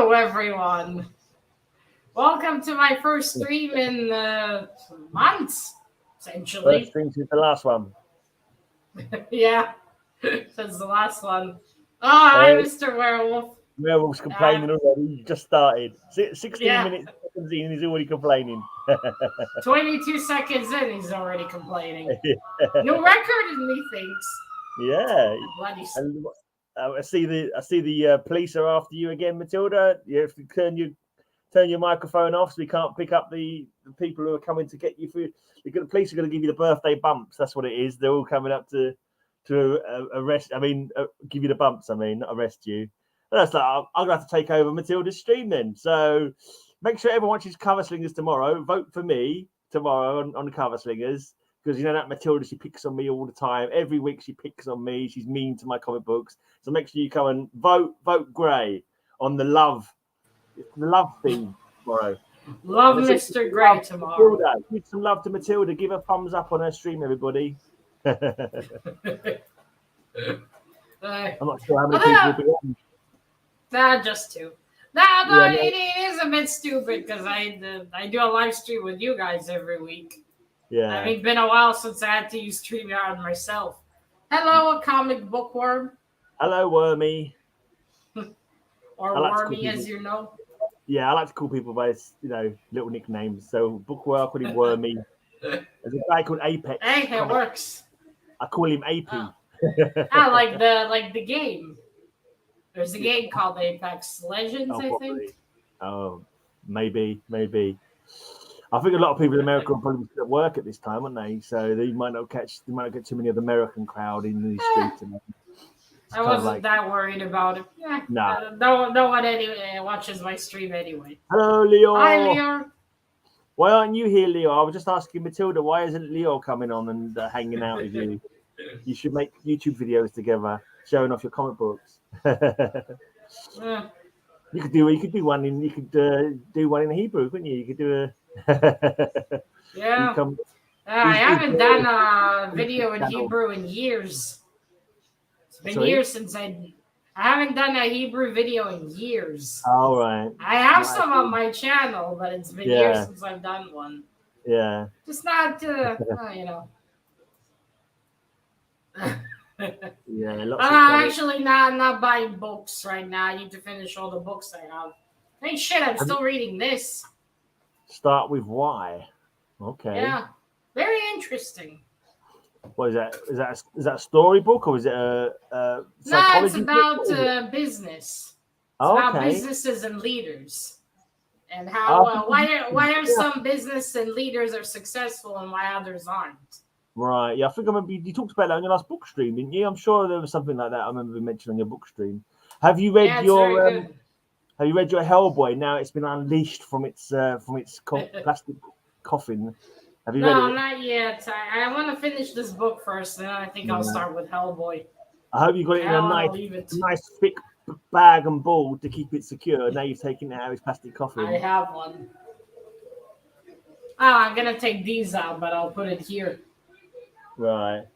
Hello, everyone. Welcome to my first stream in months, essentially. First stream since the last one. Yeah, since the last one. Oh, hi, Mr. Werewolf. Werewolf's complaining already. You just started. 16 minutes seconds in, he's already complaining. 22 seconds in, he's already complaining. New record, methinks. Yeah. And, I see the police are after you again, Matilda. You have to turn your microphone off so we can't pick up the people who are coming to get you through. The police are going to give you the birthday bumps. That's what it is. They're all coming up to arrest. Give you the bumps. Not arrest you. And that's like I'm going to have to take over Matilda's stream then. So make sure everyone watches Cover Slingers tomorrow. Vote for me tomorrow on the Cover Slingers. Because you know that Matilda, she picks on me all the time. Every week she picks on me. She's mean to my comic books. So make sure you come and vote Grey on the love thing tomorrow. Love Mr. Grey tomorrow. Matilda. Give some love to Matilda. Give a thumbs up on her stream, everybody. I'm not sure how many people will be on. Just two. It is a bit stupid because I do a live stream with you guys every week. Yeah. It's been a while since I had to use StreamYard myself. Hello, a comic bookworm. Hello, Wormy. Or Wormy, as you know. Yeah, I like to call people by little nicknames. So Bookworm, I call him Wormy. There's a guy called Apex. Hey, it works. I call him AP. Like the game. There's a game called Apex Legends, I think. Oh, maybe. I think a lot of people in America are probably at work at this time, aren't they? So they might not get too many of the American crowd in the streets. I wasn't that worried about it. Yeah, no one anyway watches my stream anyway. Hello, Leo. Hi, Leo. Why aren't you here, Leo? I was just asking Matilda, why isn't Leo coming on and hanging out with you? You should make YouTube videos together, showing off your comic books. You could do one in Hebrew, couldn't you? You could do a yeah. I haven't done a video in Hebrew in years. It's been years since I haven't done a Hebrew video in years. All right. I have some on my channel, but it's been years since I've done one. Yeah. Just not, Yeah. I'm actually not buying books right now. I need to finish all the books I have. Hey, shit! I'm still reading this. Start with why. Okay. Yeah. Very interesting. What is that? Is that a storybook or is it a psychology? No, it's about business. It's about businesses and leaders, and how why are some business and leaders are successful and why others aren't. Right. Yeah, I think I remember you talked about that on your last book stream, didn't you? I'm sure there was something like that. I remember you mentioned on your book stream. Have you read Have you read your Hellboy? Now it's been unleashed from its plastic coffin. Have you read it? No, not yet. I want to finish this book first, and then I think I'll start with Hellboy. I hope you got it in a nice thick bag and ball to keep it secure. Now you've taken it out of its plastic coffin. I have one. Oh, I'm gonna take these out, but I'll put it here. Right.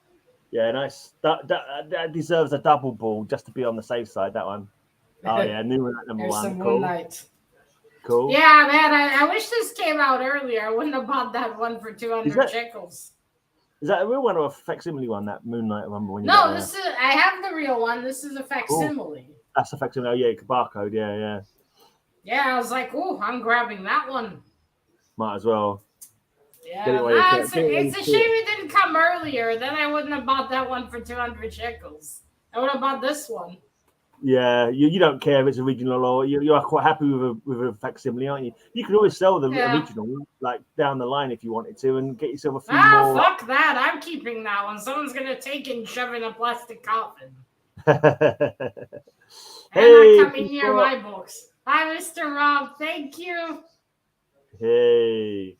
Yeah, nice. That deserves a double ball just to be on the safe side. That one. Oh yeah, new one at number There's one. Some cool. Moonlight. Cool. Yeah, man. I wish this came out earlier. I wouldn't have bought that one for 200 shekels. Is that a real one or a facsimile one? That Moonlight one? No, I have the real one. This is a facsimile. Cool. That's a facsimile. Oh, yeah, barcode. Yeah. Yeah, I was like, oh, I'm grabbing that one. Might as well. Yeah, it's a shame it didn't come earlier. Then I wouldn't have bought that one for 200 shekels. I would have bought this one. Yeah, you don't care if it's original or you're quite happy with a facsimile, aren't you? You could always sell the original, like down the line if you wanted to, and get yourself a few more. Fuck that! I'm keeping that one. Someone's gonna take it and shove it in a plastic coffin. Hey, not coming near my books. Hi, Mr. Rob. Thank you. Hey.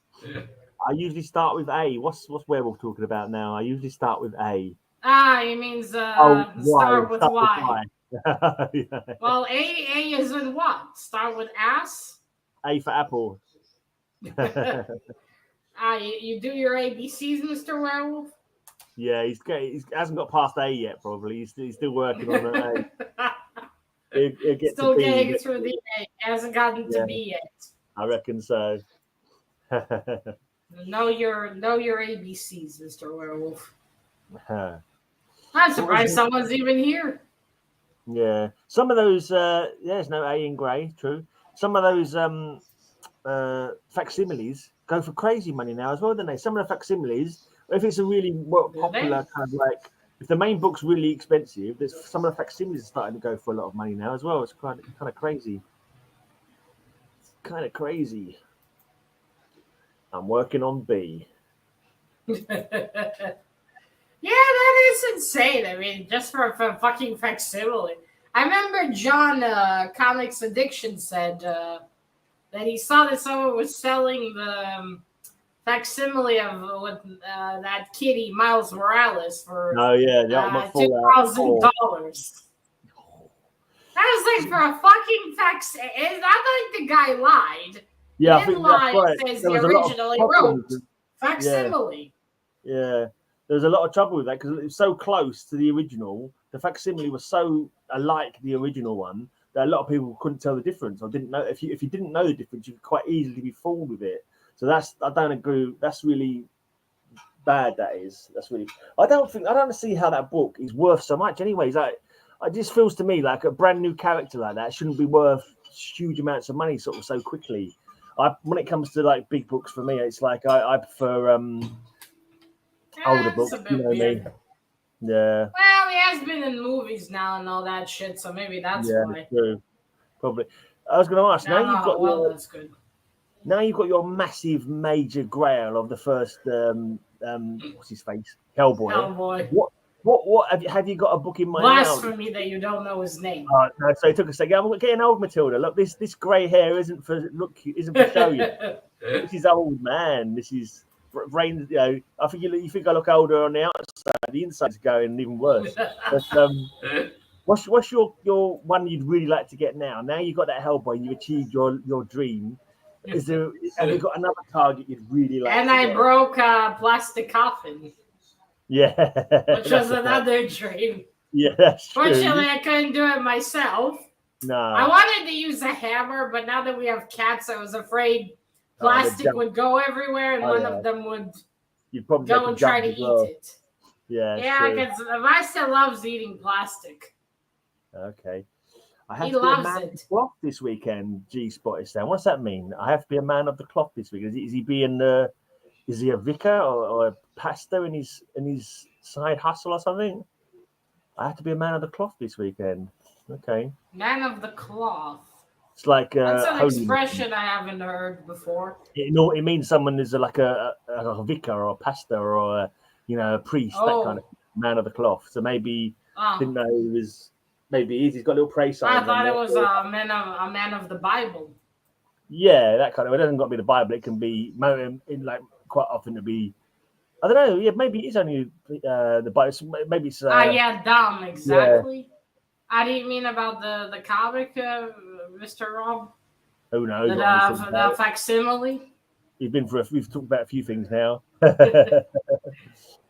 I usually start with A. What's Werewolf talking about now? I usually start with A. He means start with Y. Yeah. Well, A is in what? Start with ass? A for apple. You do your ABCs, Mr. Werewolf? Yeah, he hasn't got past A yet, probably. He's still working on an A. He'll get Still to B. getting through the A. He hasn't gotten to B yet. I reckon so. Know your ABCs, Mr. Werewolf. I'm surprised someone's even here. Yeah, some of those. There's no A in grey. True. Some of those facsimiles go for crazy money now as well, don't they? Some of the facsimiles, if it's a really popular kind of like, if the main book's really expensive, there's some of the facsimiles are starting to go for a lot of money now as well. It's kind of crazy. It's kind of crazy. I'm working on B. Yeah, that is insane. I mean, just for a fucking facsimile. I remember John, Comics Addiction, said that he saw that someone was selling the facsimile of that kitty, Miles Morales, for $2,000. That was like for a fucking facsimile. It's not like the guy lied. Yeah, he didn't lie. Right. It says the original. He wrote facsimile. Yeah. There's a lot of trouble with that because it was so close to the original. The facsimile was so alike the original one that a lot of people couldn't tell the difference or didn't know. If you didn't know the difference, you could quite easily be fooled with it. So I don't agree. That's really bad. That's really. I don't see how that book is worth so much. Anyways, it just feels to me like a brand new character like that shouldn't be worth huge amounts of money sort of so quickly. When it comes to like big books for me, it's like I prefer older books, you know what I mean? Yeah. Well, he has been in movies now and all that shit, so maybe that's why. True. Probably. I was going to ask. That's good. Now you've got your massive, major grail of the first. What's his face? Hellboy. What have you got a book in mind? Blasphemy that you don't know his name. No, so it took a second. I'm getting old, Matilda. Look, this grey hair isn't for show you. This is old, man. This is. Brain, you know, I think you think I look older on the outside. The inside's going even worse. But, what's your one you'd really like to get now? Now you've got that Hellboy, and you achieved your dream. Have you got another target you'd really like? And I broke a plastic coffin. Yeah, which was another dream. Yeah, that's true. Fortunately, I couldn't do it myself. No, I wanted to use a hammer, but now that we have cats, I was afraid plastic would go everywhere, and one of them would go and try to eat it. Yeah, because Vista loves eating plastic. Okay. I have to be a man of the cloth this weekend, G-Spot is saying. What's that mean? I have to be a man of the cloth this week. Is he a vicar or a pastor in his side hustle or something? I have to be a man of the cloth this weekend. Okay. Man of the cloth. It's like that's an expression I haven't heard before. It means someone is like a vicar or a pastor or a priest, that kind of man of the cloth. So maybe didn't know he was. Maybe he's got a little praise sign. I thought it was a man of the Bible. Yeah, that kind of. It doesn't got to be the Bible. It can be in like quite often to be. I don't know. Yeah, maybe it's only the Bible. Maybe it's. Dumb. Exactly. Yeah. I didn't mean about the comic, Mr. Rob. Who knows? The facsimile. We've talked about a few things now. Yeah,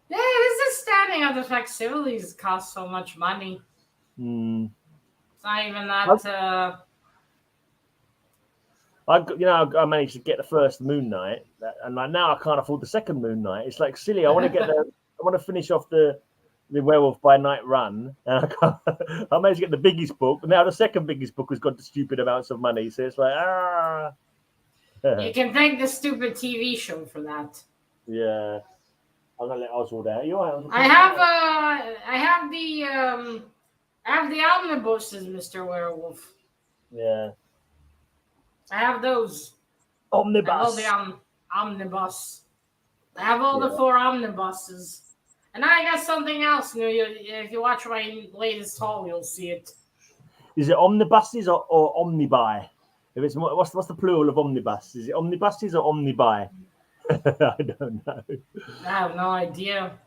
this is standing on the facsimiles costs so much money. It's not even that. I managed to get the first Moon Knight, and like now I can't afford the second Moon Knight. It's like silly. I want to finish off the Werewolf by Night run, and I managed to get the biggest book. But now the second biggest book has got the stupid amounts of money, so it's like You can thank the stupid TV show for that. Yeah, I'm gonna let Oswald out. I have the omnibuses, Mr. Werewolf. Yeah. I have those. Omnibus. I have the omnibus. I have all the 4 omnibuses. And I got something else new. If you watch my latest haul, you'll see it. Is it omnibuses or omnibuy? If it's what's the plural of omnibus? Is it omnibuses or omnibuy? I don't know. I have no idea.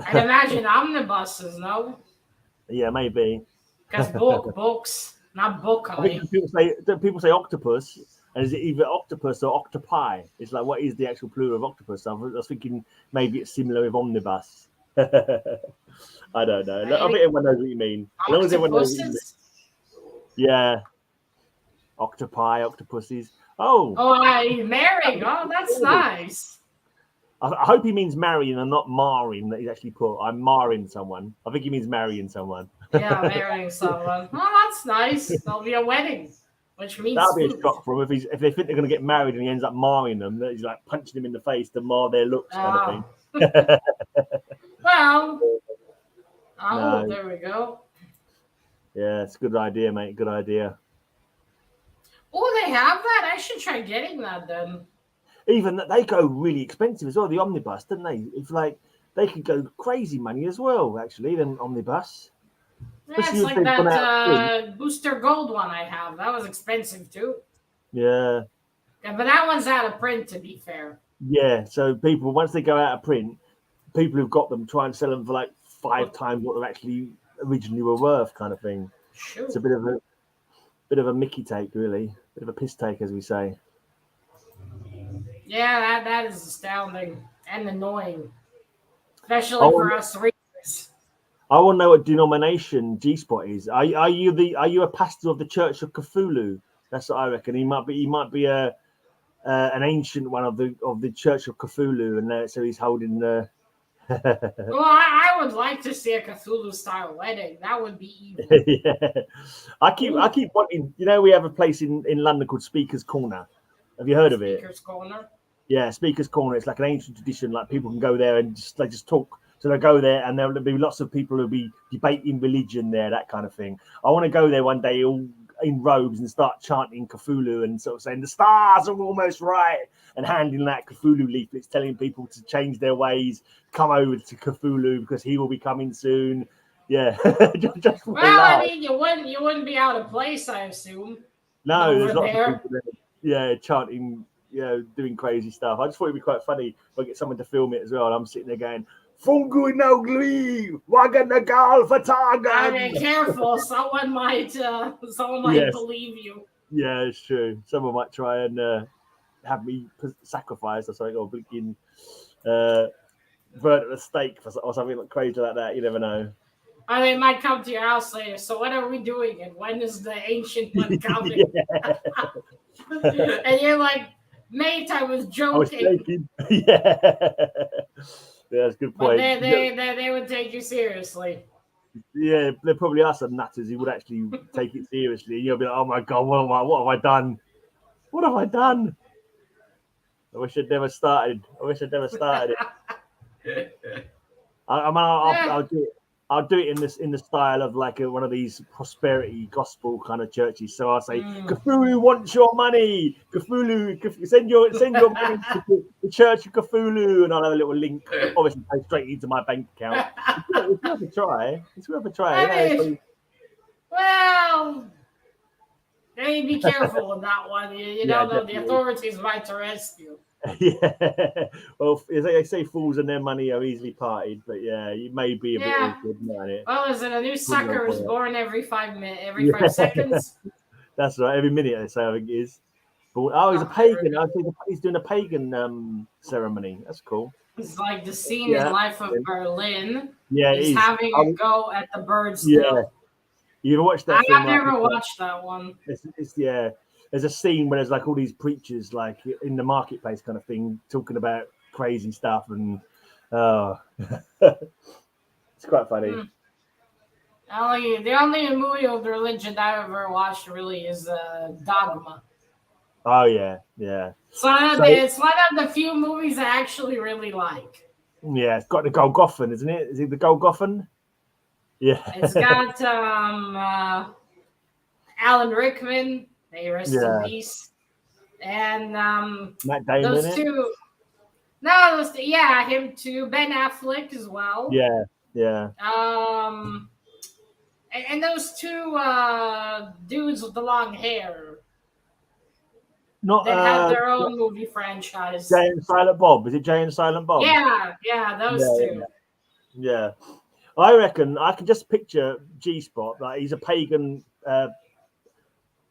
I'd imagine omnibuses, no? Yeah, maybe. Because books, not book. I think people say octopus, and is it either octopus or octopi? It's like, what is the actual plural of octopus? I was thinking maybe it's similar with omnibus. I don't know. I think everyone knows what you mean. As long as everyone knows what you mean. Yeah. Octopi, octopuses. He's marrying. Oh, that's nice. I hope he means marrying and not marring. That he's actually put. I'm marring someone. I think he means marrying someone. Yeah, marrying someone. Oh, that's nice. There'll be a wedding, which means That'll be food. a shock for him if they think they're going to get married and he ends up marring them. That he's like punching them in the face to mar their looks, kind of thing. Well, No. there we go. Yeah, it's a good idea, mate. Good idea. Oh, they have that? I should try getting that then. Even that they go really expensive as well. The omnibus, don't they? It's like they could go crazy money as well. Actually, than omnibus. Yeah, it's like that Booster Gold one I have. That was expensive too. Yeah. Yeah, but that one's out of print. To be fair. Yeah. So people, once they go out of print, people who've got them try and sell them for like 5 times what they actually originally were worth, kind of thing. Shoot. It's a bit of a Mickey take, really. Bit of a piss take, as we say. Yeah, that is astounding and annoying, especially for us readers. I want to know what denomination G-Spot is. Are you a pastor of the Church of Cthulhu? That's what I reckon. He might be an ancient one of the Church of Cthulhu, and so he's holding the. Well, I would like to see a Cthulhu style wedding. That would be evil. Yeah. I keep wanting. You know, we have a place in London called Speaker's Corner. Have you heard of it? Speaker's Corner. Yeah, Speaker's Corner. It's like an ancient tradition. Like people can go there and just talk. So they'll go there, and there'll be lots of people who'll be debating religion there, that kind of thing. I want to go there one day, all in robes, and start chanting Cthulhu and sort of saying the stars are almost right, and handing that Cthulhu leaflets, telling people to change their ways, come over to Cthulhu because he will be coming soon. Yeah. just well, I mean, you wouldn't be out of place, I assume. No, there's lots of people there. Yeah, chanting, doing crazy stuff. I just thought it'd be quite funny if I get someone to film it as well. And I'm sitting there going, Fungu no glee, Waganagal Fataga. I mean, careful, someone might believe you. Yeah, it's true. Someone might try and have me sacrificed or something, or blinking burnt at a stake or something like crazy like that. You never know. I mean, it might come to your house later. So what are we doing? And when is the ancient one coming? And you're like, mate, I was joking. Yeah. Yeah, that's a good point. But they would take you seriously. Yeah, there probably are some nutters who would actually take it seriously. You'll be like, oh my God, what have I done? What have I done? I wish I'd never started. it. I'll do it in the style of like one of these prosperity gospel kind of churches. So I'll say, Cthulhu wants your money. Cthulhu, send your money to the Church of Cthulhu, and I'll have a little link, obviously, go straight into my bank account. It's worth a try. Well, hey, be careful with that one. You don't know, the authorities might arrest you. Yeah, well, they say fools and their money are easily parted, but yeah, you may be a bit awkward about it. Well, is it a new sucker is born every 5 minutes, every 5 seconds? That's right, every minute they say I think it is. But he's a pagan. I think he's doing a pagan ceremony. That's cool. It's like the scene in Life of Berlin. Yeah, he's having a go at the birds. Yeah, you ever watched that? I've never watched that one. It's there's a scene where there's like all these preachers like in the marketplace kind of thing talking about crazy stuff and it's quite funny. The only movie of religion I ever watched really is Dogma. Oh yeah. It's one of the few movies I actually really like. Yeah, it's got the Golgothan, isn't it? Is it the Golgothan? Yeah. It's got Alan Rickman. May he rest in peace. And Matt Damon, those two. No, him too. Ben Affleck as well. Yeah. And those two dudes with the long hair. That have their own movie franchise. Jay and Silent Bob. Is it Jay and Silent Bob? Yeah, those two. Yeah. I reckon I can just picture G-Spot, like he's a pagan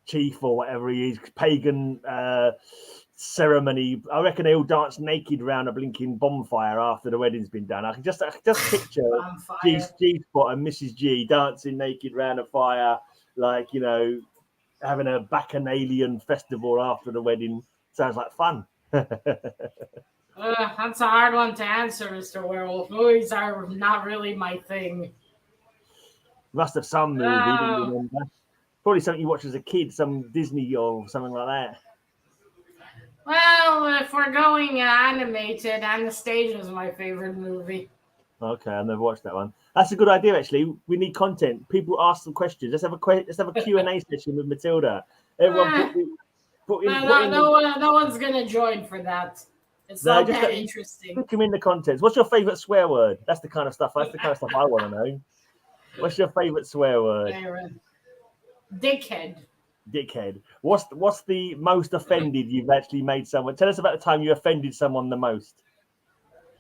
chief or whatever he is, pagan ceremony. I reckon they all dance naked around a blinking bonfire after the wedding's been done. I can just picture G-Spot and Mrs. G dancing naked around a fire, like, having a bacchanalian festival after the wedding sounds like fun. That's a hard one to answer, Mr. Werewolf. Movies are not really my thing. You must have some movie that you remember. Probably something you watched as a kid, some Disney or something like that. Well, if we're going animated, Anastasia is my favorite movie. Okay, I've never watched that one. That's a good idea, actually. We need content. People ask some questions. Let's have a Q&A session with Matilda. Everyone no one's gonna join for that. It's not that interesting. Put them in the contents. What's your favorite swear word? That's the kind of stuff. That's the kind of stuff I want to know. What's your favorite swear word? Dickhead. Dickhead. What's the most offended you've actually made someone? Tell us about the time you offended someone the most.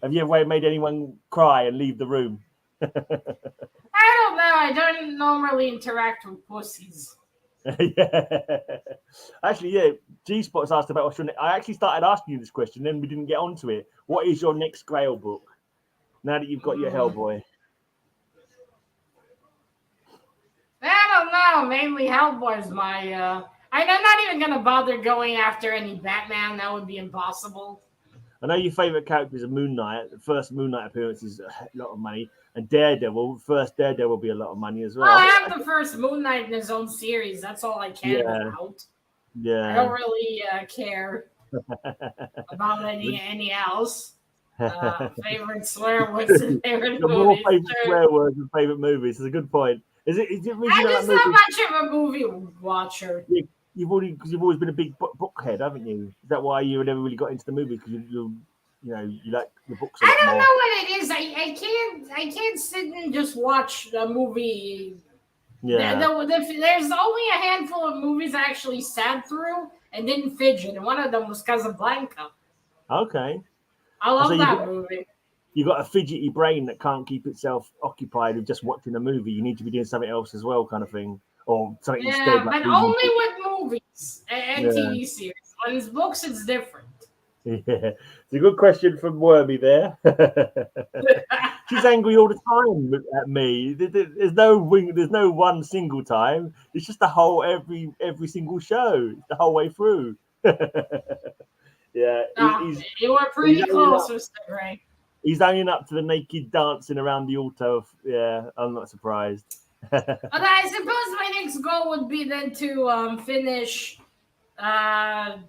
Have you ever made anyone cry and leave the room? I don't know. I don't normally interact with pussies. Yeah. Actually, yeah. G-Spot's asked about what's your I actually started asking you this question, then we didn't get onto it. What is your next Grail book? Now that you've got your Hellboy. I don't know. Mainly Hellboy's my. I'm not even gonna bother going after any Batman. That would be impossible. I know your favorite character is a Moon Knight. The first Moon Knight appearance is a lot of money, and Daredevil. First Daredevil will be a lot of money as well. I have the first Moon Knight in his own series. That's all I care about. Yeah. I don't really care about any else. Favorite swear words and favorite movies. More favorite swear words and favorite movies. It's a good point. Is it really I'm just not much of a movie watcher. Yeah, you've always been a big book head, haven't you? Is that why you never really got into the movie? Because you like the books. I don't know what it is. I can't sit and just watch a movie. Yeah. There's only a handful of movies I actually sat through and didn't fidget, and one of them was Casablanca. Okay. I love that movie. You got a fidgety brain that can't keep itself occupied with just watching a movie. You need to be doing something else as well, kind of thing, or something instead. Yeah, but only with movies and TV series. On his books, it's different. Yeah, it's a good question from Wormy there. She's angry all the time at me. There's no one single time. It's just the whole every single show, the whole way through. Yeah, you were pretty close, Mr. Gray. He's owning up to the naked dancing around the altar. Yeah, I'm not surprised. But I suppose my next goal would be then to finish the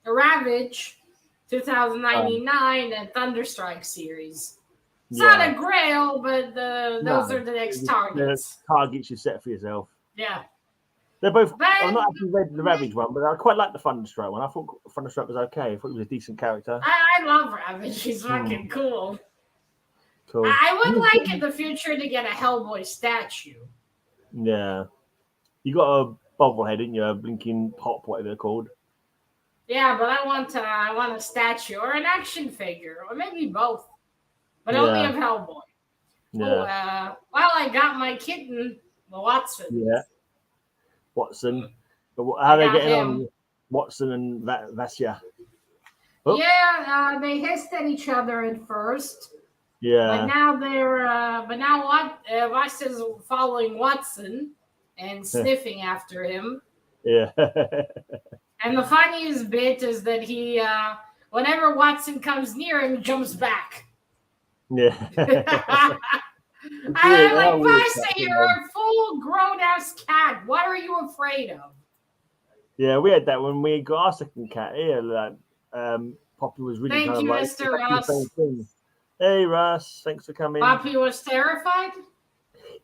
Ravage 2099 and Thunderstrike series. It's not a grail, but those are the next targets. Targets you set for yourself. Yeah. They're both. I've not actually read the Ravage one, but I quite like the Thunderstrike one. I thought Thunderstrike was okay. I thought he was a decent character. I love Ravage. He's fucking cool. Cool. I would like in the future to get a Hellboy statue. Yeah. You got a bobblehead, didn't you? A blinking pop, whatever they're called. Yeah, but I want a statue or an action figure, or maybe both. But only of Hellboy. Yeah. I got my kitten, Watson. Yeah. Watson. How are they getting on? Watson and Vasya. Oh. Yeah, they hissed at each other at first. Yeah. But now Vasya's following Watson and sniffing after him. Yeah. And the funniest bit is that he, whenever Watson comes near him, he jumps back. Yeah. I'm like, Vasya, you're a full grown-ass cat. What are you afraid of? Yeah, we had that when we got our second cat here. Poppy was really Thank you, Mr. Russ. Hey, Russ. Thanks for coming. Poppy was terrified?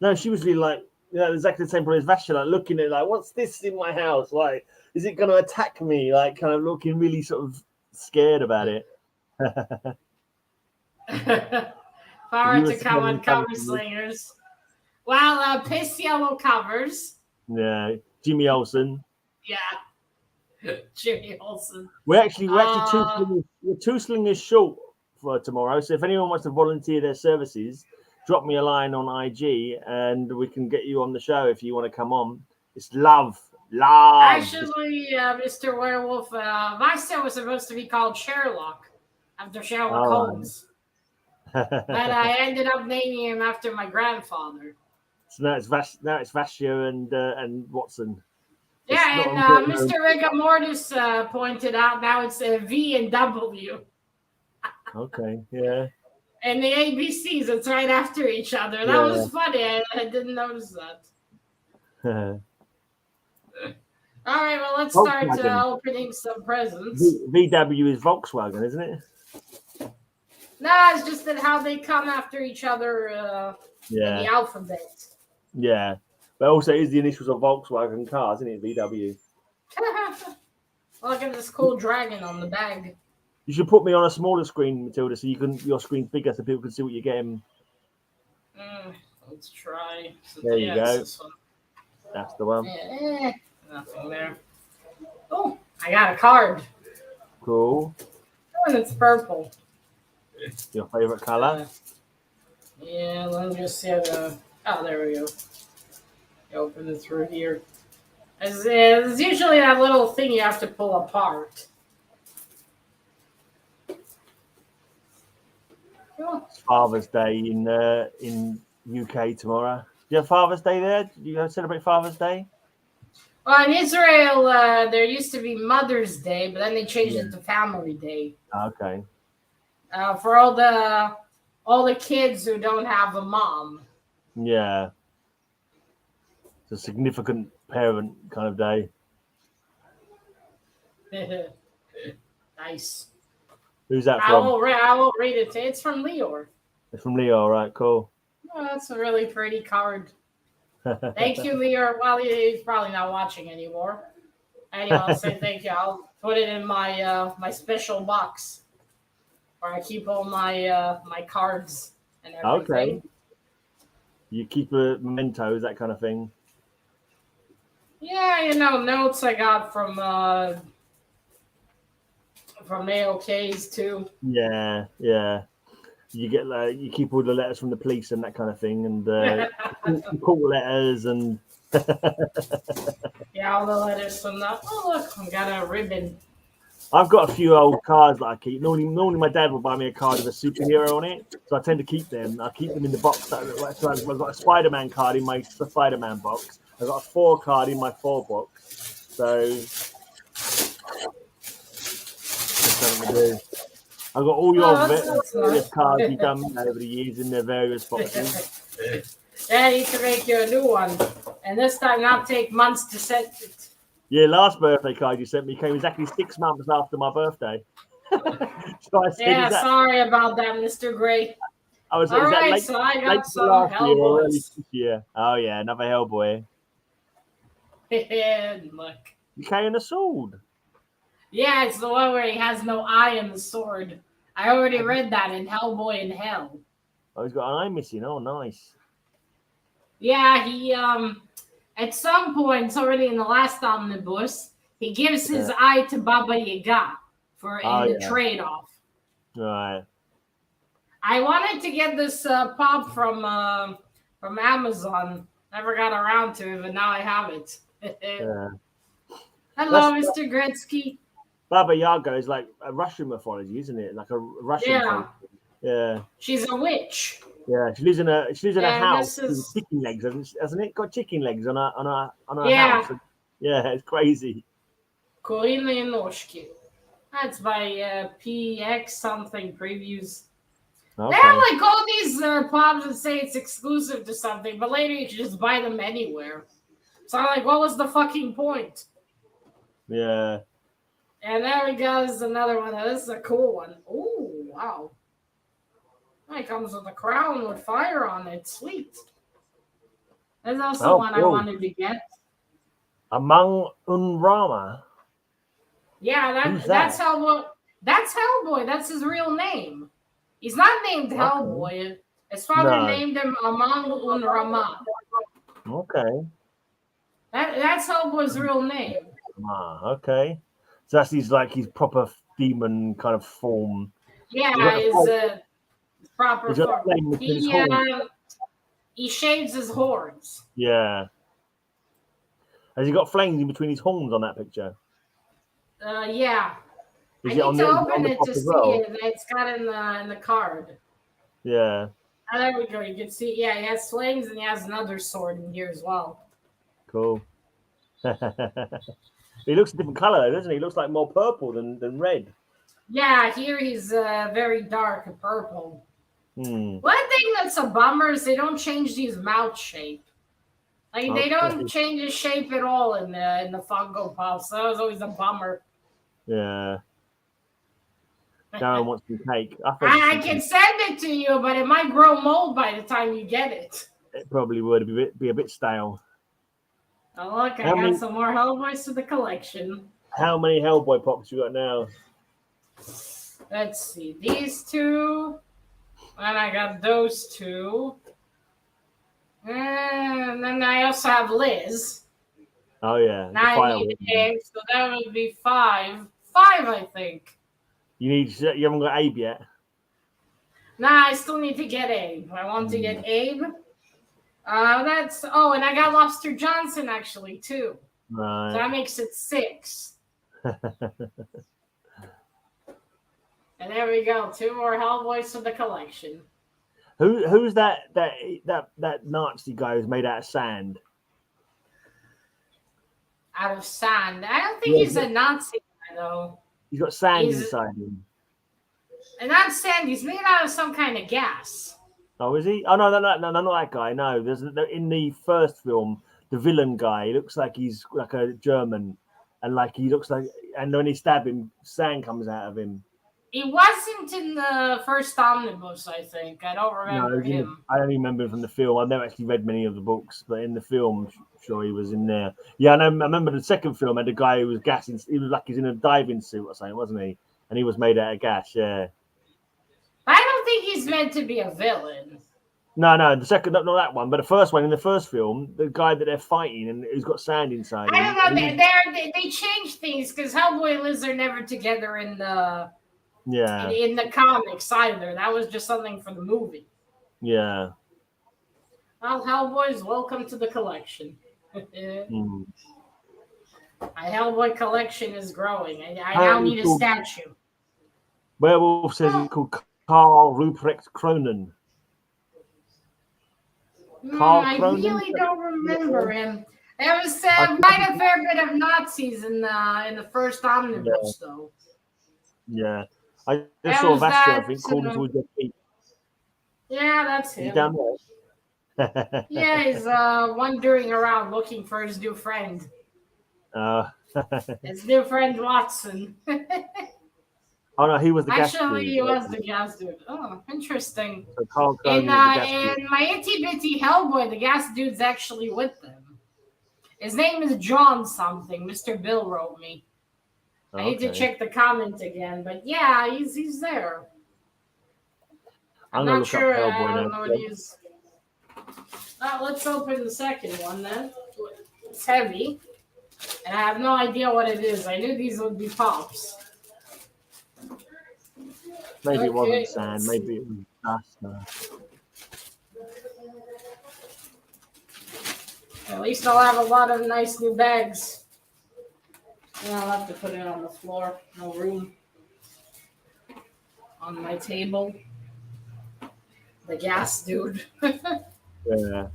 No, she was really exactly the same problem as Vasya, looking at it what's this in my house? Like, is it going to attack me? Like, kind of looking really sort of scared about it. Forward to come on Cover Slingers. Well, Piss Yellow covers. Yeah, Jimmy Olsen. Yeah, Jimmy Olsen. We're actually two slingers short for tomorrow. So if anyone wants to volunteer their services, drop me a line on IG and we can get you on the show if you want to come on. It's love. Actually, Mr. Werewolf, Vasya was supposed to be called Sherlock after Sherlock Holmes. But I ended up naming him after my grandfather. So now it's Vasya and Watson. Yeah, and Mr. Rigor Mortis pointed out now it's V and W. Okay, yeah. And the ABCs, it's right after each other. That was funny. I didn't notice that. All right, well, let's start opening some presents. VW is Volkswagen, isn't it? No, it's just that how they come after each other in the alphabet. Yeah, but also it is the initials of Volkswagen cars, isn't it? VW. Look at this cool dragon on the bag. You should put me on a smaller screen, Matilda, so your screen's bigger, so people can see what you're getting. Let's try. There you go. That's the one. Nothing there. Oh, I got a card. Cool. And it's purple. Your favorite color? Yeah, let me just see. Oh, there we go. Open it through here. There's usually that little thing you have to pull apart. It's Father's Day in UK tomorrow. Do you have Father's Day there? Do you celebrate Father's Day? Well, in Israel, there used to be Mother's Day, but then they changed it to Family Day. Okay. For all the kids who don't have a mom. Yeah. It's a significant parent kind of day. Nice. Who's that from? I will read it. It's from Leo. It's from Leo, right? Cool. Oh, that's a really pretty card. Thank you, Leo. Well, he's probably not watching anymore. Anyway, I'll say thank you. I'll put it in my my special box where I keep all my my cards and everything. Okay. You keep mementos, that kind of thing. Yeah, notes I got from AOKs too. Yeah. You get you keep all the letters from the police and that kind of thing, and call letters and yeah, all the letters from that. Oh look, I got a ribbon. I've got a few old cards that I keep. Normally my dad will buy me a card with a superhero on it, so I tend to keep them. I keep them in the box. So I've got a Spider-Man card in my Spider-Man box. I've got a 4 card in my 4 box. So just something to do. I've got all your various cards you've done over the years in their various boxes. Yeah, I need to make you a new one, and this time not take months to send it. Yeah, last birthday card you sent me came exactly 6 months after my birthday. Sorry about that, Mr. Gray. I was all right, late, so I got some Hellboys. Yeah. Oh yeah, another Hellboy. Look. You carrying a sword? Yeah, it's the one where he has no eye in the sword. I already read that in Hellboy in Hell. Oh, he's got an eye missing. Oh, nice. Yeah, he at some point already in the last omnibus, he gives his eye to Baba Yaga in the trade-off. Right. I wanted to get this pop from Amazon. Never got around to it, but now I have it. Hello, Mr. Gretzky. Baba Yaga is like a Russian mythology, isn't it? Like a Russian. Yeah. Yeah. She's a witch. Yeah, she lives in a house with chicken legs, hasn't it? Got chicken legs on a house. Yeah, it's crazy. Koine Noshki. That's by PX something previews. Okay. They have like all these pops that say it's exclusive to something, but later you can just buy them anywhere. So I'm like, what was the fucking point? Yeah. And there we go. This is another one. This is a cool one. Oh, wow. It comes with a crown with fire on it. Sweet. There's also one cool. I wanted to get. Among Unrama. Yeah, that's Hellboy. That's Hellboy. That's his real name. He's not named Hellboy. His father named him Among Unrama. Okay. That's Hellboy's real name. Okay. So that's his proper demon kind of form. Yeah, his proper form. He shaves his horns. Yeah. Has he got flames in between his horns on that picture? Yeah. I need to open it to see it. It's got in the card. Yeah. Oh, there we go. You can see, yeah, he has flames and he has another sword in here as well. Cool. He looks a different color, doesn't he? He looks like more purple than red. Yeah, here he's very dark and purple. Hmm. One thing that's a bummer is they don't change his mouth shape. Like they don't change his shape at all in the Funko Pops. So that was always a bummer. Yeah. No one wants some cake. I can send it to you, but it might grow mold by the time you get it. It probably would be a bit stale. Oh look, I got some more Hellboys to the collection. How many Hellboy Pops you got now? Let's see, these two, and I got those two, and then I also have Liz. Oh yeah, I need Abe, so that would be 5. 5, I think. You haven't got Abe yet. Nah, I still need to get Abe. I want to get Abe. And I got Lobster Johnson actually too. Right. So that makes it 6. And there we go. 2 more Hellboys to the collection. Who's that Nazi guy who's made out of sand? Out of sand. I don't think he's a Nazi guy though. He's got sand inside him. And not sand. He's made out of some kind of gas. Oh, is he? Oh no, not that guy. No, there's in the first film, the villain guy. He looks like he's like a German, and like he looks like, and when he stab him, sand comes out of him. He wasn't in the first omnibus, I think. I don't remember him. I only remember him from the film. I've never actually read many of the books, but in the film, I'm sure he was in there. Yeah, and I remember the second film had a guy who was gassing. He was like he's in a diving suit or something, wasn't he? And he was made out of gas. Yeah. I don't think he's meant to be a villain. No, the second, not that one, but the first one in the first film, the guy that they're fighting and who's got sand inside. I don't know. They changed things because Hellboy and Liz are never together in the. Yeah. In the comics either. That was just something for the movie. Yeah. Well, Hellboys, welcome to the collection. My Hellboy collection is growing. I now need a statue. Werewolf says he's called Carl Ruprecht Cronin. I really don't remember him. There was quite a fair bit of Nazis in the first omnibus, though. Yeah. I just saw Vastra, I think, called towards your feet. Yeah, that's him. He's down there. Yeah, he's wandering around looking for his new friend. His new friend Watson. Oh no, he was the gas dude. Actually, he was the gas dude. Oh, interesting. So Carl in my Itty Bitty Hellboy, the gas dude's actually with them. His name is John something. Mr. Bill wrote me. I need to check the comment again, but yeah, he's there. I'm not sure. I don't know what he is. Let's open the second one then. It's heavy, and I have no idea what it is. I knew these would be pops. Maybe it wasn't sand. Maybe it was dust. At least I'll have a lot of nice new bags. And I'll have to put it on the floor. No room. On my table. The gas dude. Yeah.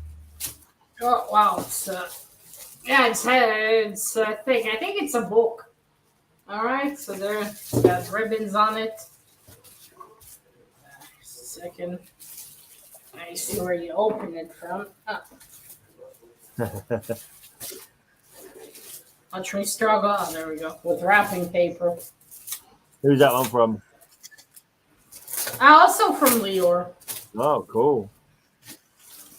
Oh wow! It's thick. I think it's a book. All right, so there's got ribbons on it. Second, I see where you open it from. I'll try struggle. Oh, there we go. With wrapping paper. Who's that one from? Also from Lior. Oh, cool.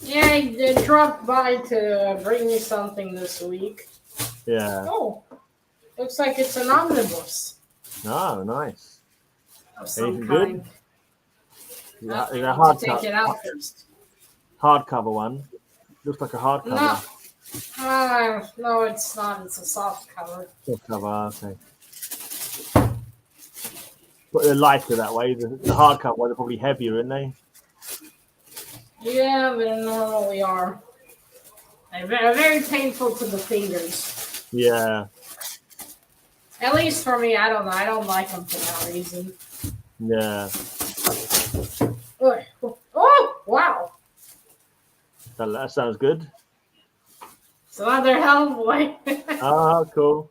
Yeah, he dropped by to bring me something this week. Yeah. Oh, looks like it's an omnibus. Oh, nice. Of some kind. Yeah, take it out first. Hardcover one. Looks like a hardcover. No, it's not. It's a soft cover. Soft cover, okay. But they're lighter that way. The hardcover ones are probably heavier, aren't they? Yeah, but they normally are. They're very painful to the fingers. Yeah. At least for me, I don't know. I don't like them for that reason. Yeah. Oh! Wow. That sounds good. It's another Hellboy. Oh, cool.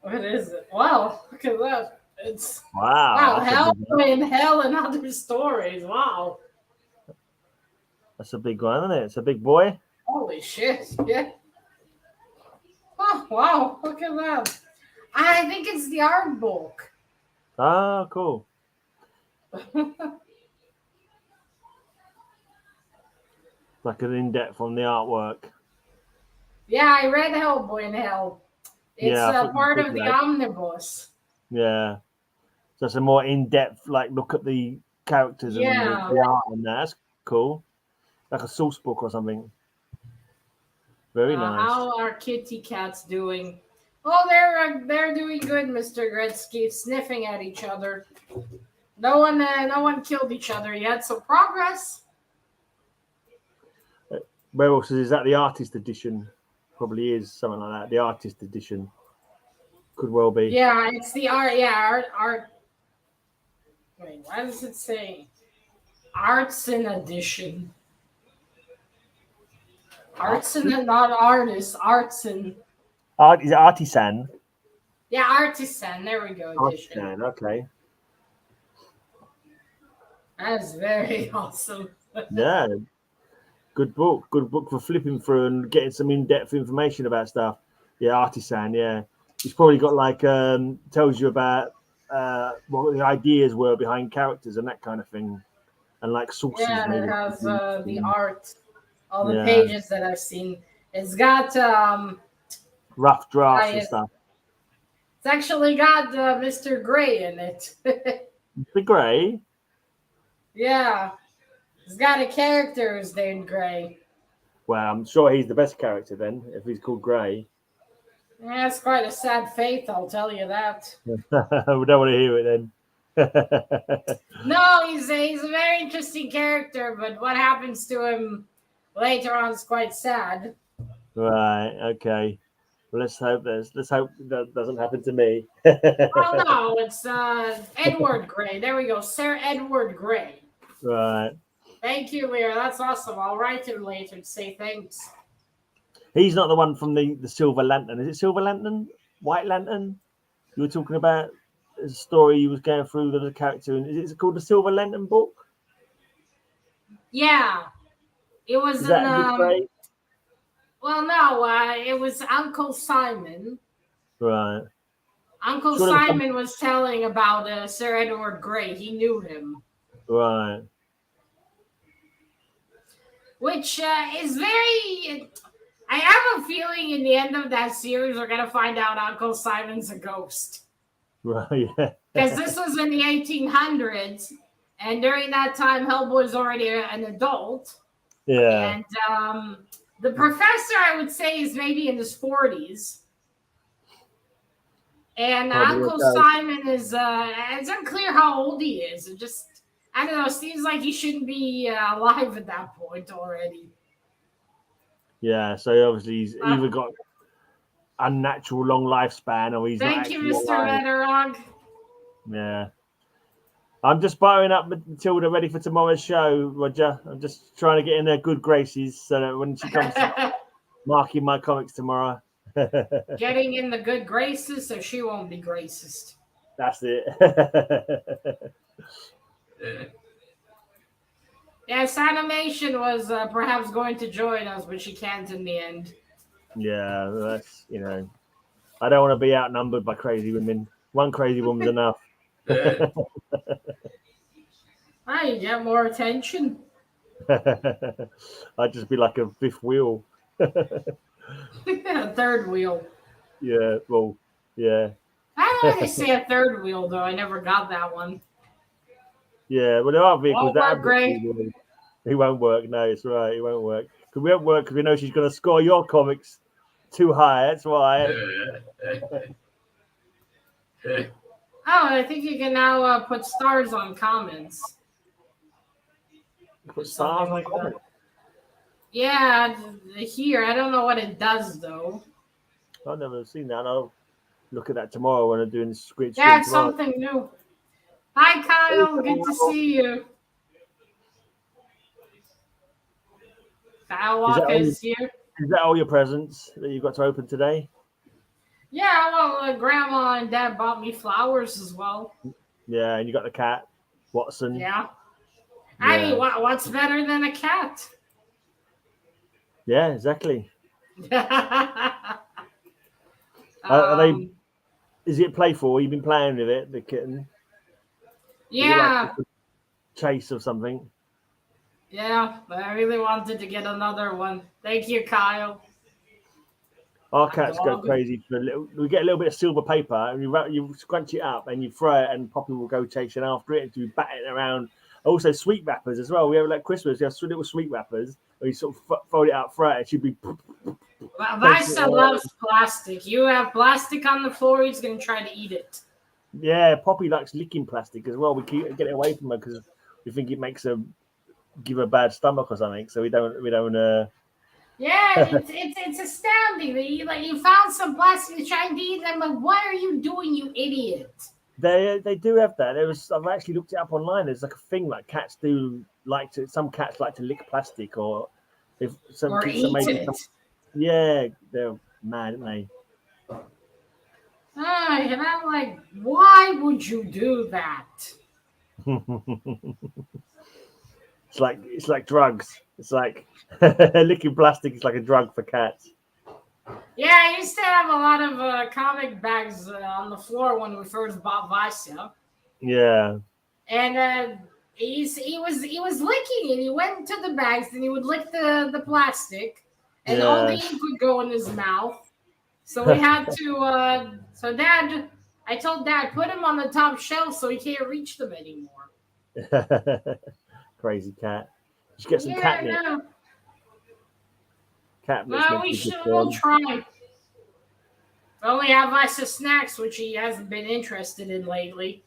What is it? Wow, look at that. It's Wow. Hellboy in Hell and Other Stories. Wow. That's a big one, isn't it? It's a big boy. Holy shit. Yeah. Oh, wow. Look at that. I think it's the art book. Oh, cool. Like an in-depth on the artwork. Yeah, I read Hellboy in Hell. It's part of the omnibus. Yeah. So it's a more in-depth, like, look at the characters and the art and that. That's cool. Like a source book or something. Very nice. How are kitty cats doing? Oh, they're doing good, Mr. Gretzky. Sniffing at each other. No one killed each other yet. So progress. Where else is that? The artist edition probably is something like that. The artist edition could well be. Yeah, it's the art. Yeah, art. Wait, why does it say arts in edition? Artisan, not artist. Artisan. Is it artisan? Yeah, artisan. There we go. Edition. Artisan. Okay. That's very awesome. Yeah. Good book. Good book for flipping through and getting some in-depth information about stuff. Yeah, artisan. Yeah, it's probably got like tells you about what the ideas were behind characters and that kind of thing, and like sources. Yeah, it has the art. All the pages that I've seen. It's got rough drafts and stuff. It's actually got Mr. Gray in it. Mr. Gray? Yeah. It's got a character who's named Gray. Well, I'm sure he's the best character then, if he's called Gray. Yeah, it's quite a sad fate, I'll tell you that. We don't want to hear it then. No, he's a very interesting character, but what happens to him later on is quite sad. Right. Okay. Well, let's hope that doesn't happen to me. Oh no, it's Edward Gray. There we go, Sir Edward Gray. Right. Thank you, Lear. That's awesome. I'll write him later to say thanks. He's not the one from the Silver Lantern. Is it Silver Lantern? White Lantern? You were talking about a story you was going through the character. Is it called the Silver Lantern book? Yeah. It was Is that Gray? Well, no, it was Uncle Simon. Right. Uncle Simon was telling about Sir Edward Grey. He knew him. Right. Which is very... I have a feeling in the end of that series we're going to find out Uncle Simon's a ghost. Right, yeah. Because this was in the 1800s, and during that time, Hellboy was already an adult. Yeah. And the professor, I would say, is maybe in his 40s. And Uncle Simon is, it's unclear how old he is. It just, I don't know, seems like he shouldn't be alive at that point already. Yeah, so obviously he's either got unnatural long lifespan or he's Thank you, Mr. Vetterog. Yeah. I'm just firing up Matilda ready for tomorrow's show, Roger. I'm just trying to get in her good graces so that when she comes marking my comics tomorrow. Getting in the good graces so she won't be racist. That's it. Yes, Animation was perhaps going to join us, but she can't in the end. Yeah, that's, I don't want to be outnumbered by crazy women. One crazy woman's enough. You get more attention. I'd just be like a fifth wheel. A third wheel. Yeah, well, yeah. I don't know they say a third wheel, though. I never got that one. Yeah, well, there are vehicles that great. It won't work. No, it's right. It won't work. Because we won't work because we know she's going to score your comics too high. That's why. Oh, I think you can now put stars on comments. Put stars on comments? Yeah, here. I don't know what it does, though. I've never seen that. I'll look at that tomorrow when I'm doing the screen. Yeah, it's something new. Hi, Kyle. Good to see you. Kyle Walker is here. Is that all your presents that you've got to open today? Yeah, well, Grandma and Dad bought me flowers as well. Yeah, and you got the cat, Watson. Yeah. I mean, what's better than a cat? Yeah, exactly. Is it playful? You've been playing with it, the kitten? Yeah. Like chase or something? Yeah, but I really wanted to get another one. Thank you, Kyle. Our cats go crazy for a little. We get a little bit of silver paper, and you scrunch it up, and you throw it, and Poppy will go chasing after it, and you bat it around. Also, sweet wrappers as well. We have like Christmas. We have little sweet wrappers. Where you sort of fold it out, throw it. It should be. Visa loves plastic. You have plastic on the floor. He's gonna try to eat it. Yeah, Poppy likes licking plastic as well. We get it away from her because we think it makes her give her a bad stomach or something. So we don't. Yeah, it's astounding that you found some plastic trying to eat them. But what are you doing, you idiot? They do have that. I've actually looked it up online. There's like a thing like cats do like to. Some cats like to lick plastic or if some or eat it. Yeah, they're mad, aren't they? And I'm like, why would you do that? It's like drugs. It's like licking plastic is like a drug for cats. Yeah, I used to have a lot of comic bags on the floor when we first bought Visa. Yeah. And he was licking it. He went into the bags and he would lick the plastic, and all the ink would go in his mouth. So we had to. I told Dad, put him on the top shelf so he can't reach them anymore. Crazy cat. You should get some catnip. No. Catnip. Well, we'll try. We only have Visa snacks, which he hasn't been interested in lately.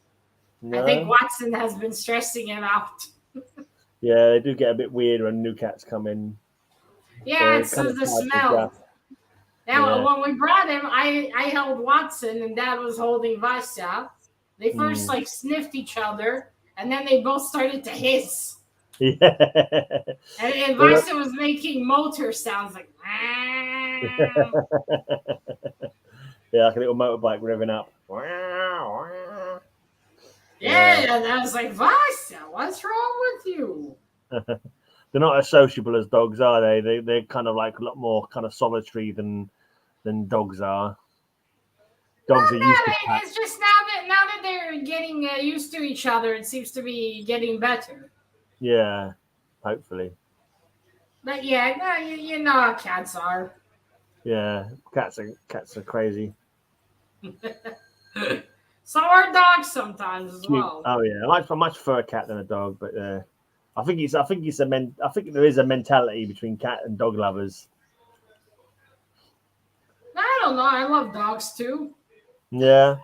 No? I think Watson has been stressing him out. Yeah, they do get a bit weird when new cats come in. Yeah, so the smell. Now, when we brought him, I held Watson and Dad was holding Visa. They first sniffed each other, and then they both started to hiss. Yeah. And Visa was making motor sounds like. Yeah, like a little motorbike revving up. Yeah, and I was like, Visa, what's wrong with you? They're not as sociable as dogs, are they? They're kind of like a lot more kind of solitary than dogs are. Dogs are used to that. It's just now that they're getting used to each other, it seems to be getting better. Yeah, hopefully. But yeah, no, you know how cats are. Yeah, cats are crazy. So are dogs sometimes as well. Oh yeah, I much prefer a cat than a dog, but I think there is a mentality between cat and dog lovers. I don't know. I love dogs too. Yeah.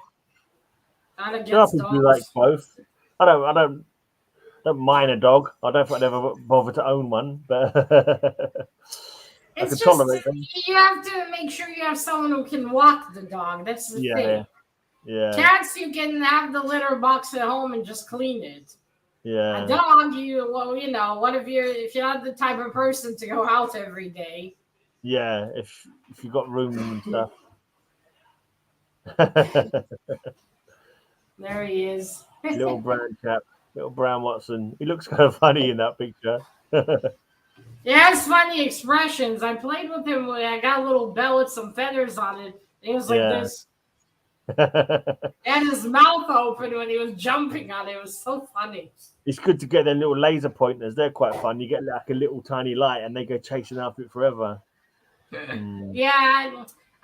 Not against dogs. You like both. I don't mind a dog. I don't think I'd ever bother to own one, but I can tolerate them. You have to make sure you have someone who can walk the dog. That's the thing. Yeah. Cats, you can have the litter box at home and just clean it. Yeah. A dog, what if you're not the type of person to go out every day? Yeah, if you got room and stuff. There he is. Little brown chap, little brown Watson. He looks kind of funny in that picture. He has funny expressions. I played with him. I got a little bell with some feathers on it. He was like this. And his mouth open when he was jumping on it. It was so funny. It's good to get their little laser pointers. They're quite fun. You get like a little tiny light and they go chasing after it forever. Yeah, I